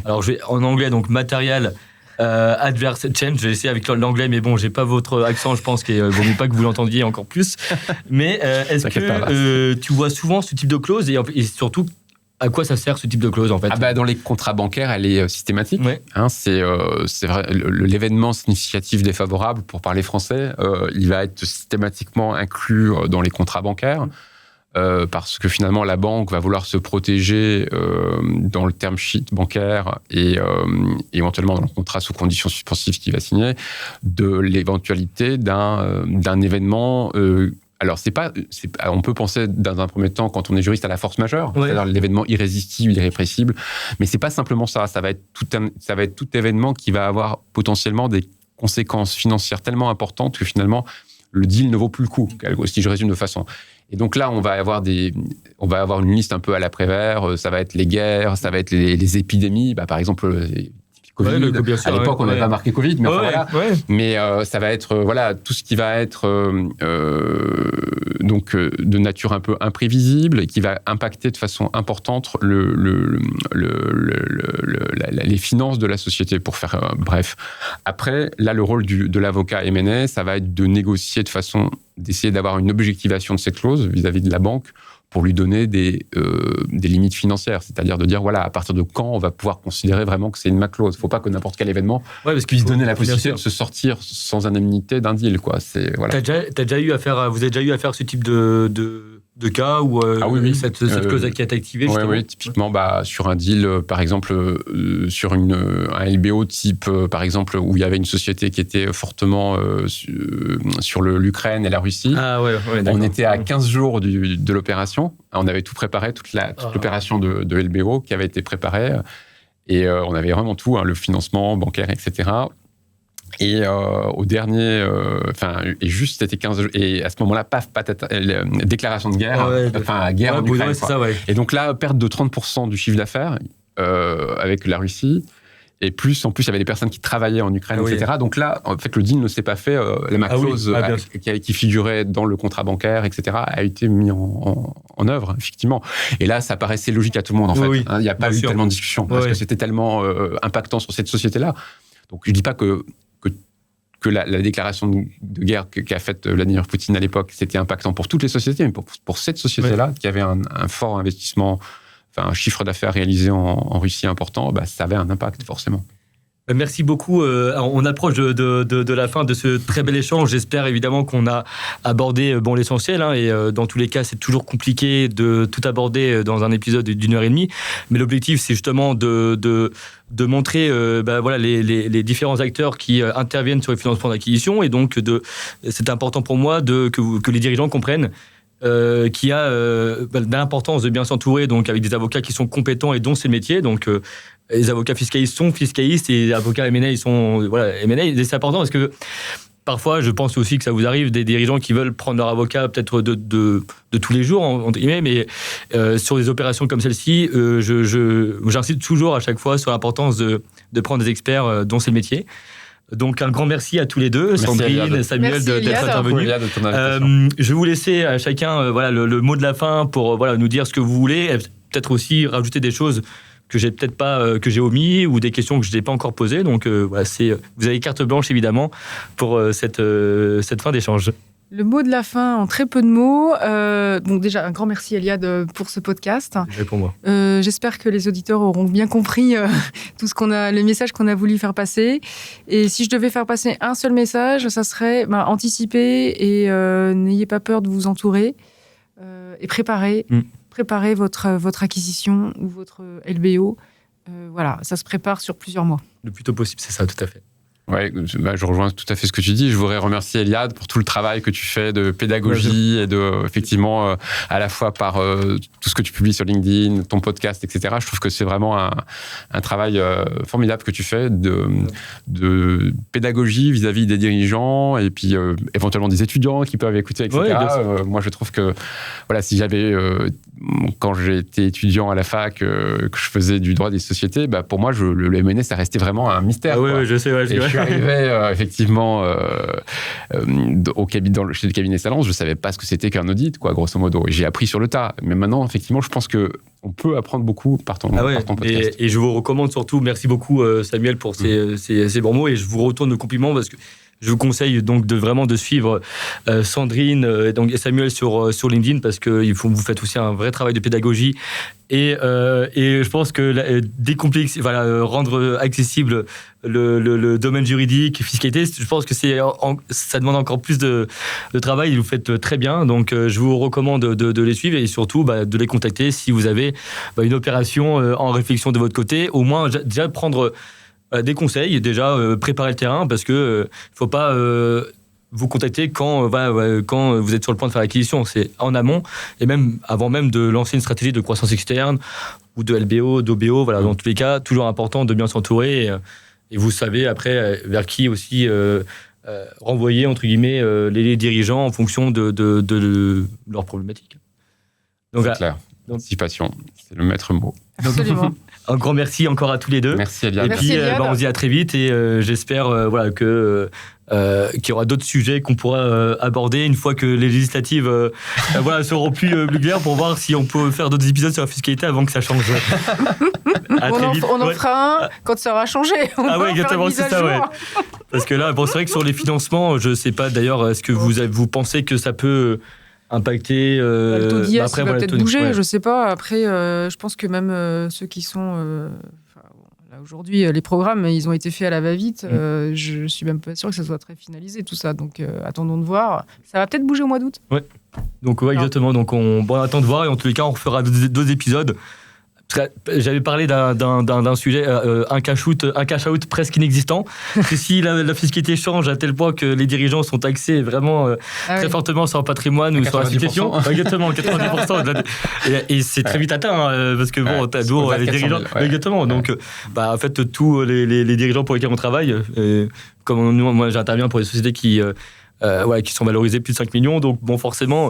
Alors en anglais, donc matériel. Adverse change, je vais essayer avec l'anglais, mais bon, j'ai pas votre accent, je pense qu'il vaut mieux pas que vous l'entendiez encore plus. Mais est-ce que tu vois souvent ce type de clause et surtout, à quoi ça sert ce type de clause en fait? Dans les contrats bancaires, elle est systématique. Hein, c'est vrai, l'événement significatif défavorable, pour parler français, il va être systématiquement inclus dans les contrats bancaires. Parce que finalement la banque va vouloir se protéger dans le term sheet bancaire et éventuellement dans le contrat sous conditions suspensives qu'il va signer de l'éventualité d'un événement. Alors on peut penser dans un premier temps quand on est juriste à la force majeure, c'est-à-dire l'événement irrésistible, irrépressible, mais c'est pas simplement ça. Ça va être tout événement qui va avoir potentiellement des conséquences financières tellement importantes que finalement le deal ne vaut plus le coup. Si je résume de façon. Et donc là, on va avoir une liste un peu à la Prévert. Ça va être les guerres, ça va être les épidémies. Par exemple, Covid. À l'époque, on n'avait pas marqué Covid, mais Mais ça va être tout ce qui va être donc de nature un peu imprévisible et qui va impacter de façon importante les finances de la société, pour faire bref. Après, là, le rôle de l'avocat M&A, ça va être de négocier d'essayer d'avoir une objectivation de cette clause vis-à-vis de la banque pour lui donner des limites financières, c'est-à-dire de dire, à partir de quand on va pouvoir considérer vraiment que c'est une MAC clause. Il ne faut pas que n'importe quel événement puisse donner la possibilité de se sortir sans indemnité d'un deal. Vous avez déjà eu à faire ce type de cas où cette clause qui a été activée Oui, typiquement sur un deal, par exemple, sur un LBO type, par exemple, où il y avait une société qui était fortement sur l'Ukraine et la Russie. On était à 15 jours de l'opération. On avait tout préparé, toute l'opération de LBO qui avait été préparée. Et on avait vraiment tout, le financement bancaire, etc. Et au dernier, et juste c'était 15 jours, et à ce moment-là, déclaration de guerre, guerre en Ukraine. Et donc là, perte de 30% du chiffre d'affaires avec la Russie. Et en plus, il y avait des personnes qui travaillaient en Ukraine, etc. Donc là, en fait, le deal ne s'est pas fait. La MAC clause qui figurait dans le contrat bancaire, etc., a été mis en œuvre, effectivement. Et là, ça paraissait logique à tout le monde, en fait. Il n'y a pas eu tellement de discussion, parce que c'était tellement impactant sur cette société-là. Donc, je ne dis pas que la déclaration de guerre qu'a faite Vladimir Poutine à l'époque, c'était impactant pour toutes les sociétés, mais pour cette société-là, qui avait un fort investissement, un chiffre d'affaires réalisé en Russie important, ça avait un impact, forcément. Merci beaucoup. On approche de la fin de ce très bel échange. J'espère évidemment qu'on a abordé l'essentiel. Et dans tous les cas, c'est toujours compliqué de tout aborder dans un épisode d'1 heure et demie. Mais l'objectif, c'est justement de montrer les différents acteurs qui interviennent sur les financements d'acquisition. Et donc, c'est important pour moi que les dirigeants comprennent qu'il y a l'importance de bien s'entourer, donc avec des avocats qui sont compétents et dont c'est le métier. Donc les avocats fiscalistes sont fiscalistes et les avocats M&A ils sont M&A. Et c'est important parce que parfois, je pense aussi que ça vous arrive des dirigeants qui veulent prendre leur avocat peut-être de tous les jours, entre guillemets, mais sur des opérations comme celle-ci, j'insiste toujours à chaque fois sur l'importance de prendre des experts dont c'est le métier. Donc, un grand merci à tous les deux, Sandrine, Samuel, d'être intervenus. Je vais vous laisser à chacun le mot de la fin pour nous dire ce que vous voulez, et peut-être aussi rajouter des choses que j'ai peut-être pas, que j'ai omis, ou des questions que je n'ai pas encore posées. Donc, vous avez carte blanche, évidemment, pour cette fin d'échange. Le mot de la fin en très peu de mots. Donc déjà, un grand merci Eliade pour ce podcast. C'est pour moi. J'espère que les auditeurs auront bien compris tout le message qu'on a voulu faire passer. Et si je devais faire passer un seul message, ça serait anticipez et n'ayez pas peur de vous entourer et préparez votre acquisition ou votre LBO. Ça se prépare sur plusieurs mois. Le plus tôt possible, c'est ça, tout à fait. Ouais, je rejoins tout à fait ce que tu dis. Je voudrais remercier Eliade pour tout le travail que tu fais de pédagogie et de, effectivement, à la fois par tout ce que tu publies sur LinkedIn, ton podcast, etc. Je trouve que c'est vraiment un travail formidable que tu fais de pédagogie vis-à-vis des dirigeants et puis éventuellement des étudiants qui peuvent écouter, etc. Ouais, moi, je trouve que, voilà, si j'avais, quand j'étais étudiant à la fac, que je faisais du droit des sociétés, pour moi, le M&A, ça restait vraiment un mystère. Ah oui, je sais, ouais, je suis arrivé effectivement chez le cabinet Salence, je ne savais pas ce que c'était qu'un audit, quoi, grosso modo. Et j'ai appris sur le tas. Mais maintenant, effectivement, je pense qu'on peut apprendre beaucoup par ton podcast. Et je vous recommande surtout, merci beaucoup Samuel pour ces bons mots, et je vous retourne le compliment parce que je vous conseille donc de suivre Sandrine et Samuel sur LinkedIn parce que vous faites aussi un vrai travail de pédagogie et je pense que rendre accessible le domaine juridique, fiscalité, je pense que ça demande encore plus de travail et vous faites très bien. Donc je vous recommande de les suivre et surtout de les contacter si vous avez une opération en réflexion de votre côté, au moins déjà prendre des conseils, déjà préparer le terrain parce que faut pas vous contacter quand vous êtes sur le point de faire l'acquisition. C'est en amont et même avant même de lancer une stratégie de croissance externe ou de LBO, d'OBO. Voilà, dans tous les cas, toujours important de bien s'entourer et vous savez après vers qui aussi renvoyer entre guillemets les dirigeants en fonction de leurs problématiques. Donc, c'est clair. Anticipation, c'est le maître mot. Absolument. Un grand merci encore à tous les deux. Merci Eliade. Et puis on se dit à très vite et j'espère qu'il y aura d'autres sujets qu'on pourra aborder une fois que les législatives seront plus claires pour voir si on peut faire d'autres épisodes sur la fiscalité avant que ça change. On en fera un quand ça aura changé. Exactement, c'est ça. Ouais. Parce que là, c'est vrai que sur les financements, je ne sais pas d'ailleurs, est-ce que vous pensez que ça peut impacter le taux d'IS après, va peut-être bouger, ouais. Je sais pas. Après, je pense que même ceux qui sont là aujourd'hui, les programmes, ils ont été faits à la va-vite. Je suis même pas sûr que ça soit très finalisé tout ça. Donc attendons de voir. Ça va peut-être bouger au mois d'août. Ouais. Donc exactement. Donc on attend de voir et en tous les cas on refera d'autres épisodes. J'avais parlé d'un sujet, un cash-out presque inexistant. Que si la fiscalité change à tel point que les dirigeants sont taxés vraiment très fortement sur le patrimoine ou sur la succession, exactement, 90%. Et c'est très vite atteint, parce que t'as les dirigeants. Exactement. Donc, en fait, tous les dirigeants pour lesquels on travaille, comme moi j'interviens pour des sociétés qui sont valorisés plus de 5 millions. Donc, forcément,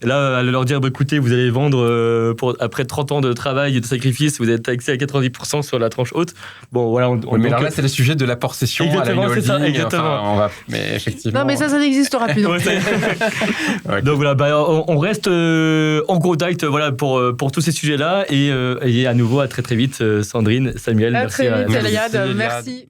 là, à leur dire, écoutez, vous allez vendre après 30 ans de travail et de sacrifice, vous êtes taxé à 90% sur la tranche haute. Mais alors là, c'est le sujet de l'apport-cession à la holding. Ça, exactement. Mais effectivement... Non, mais ça n'existera plus. Donc, on reste en contact pour tous ces sujets-là. Et à nouveau, à très, très vite, Sandrine, Samuel. Merci. Très vite, Eliade. Merci.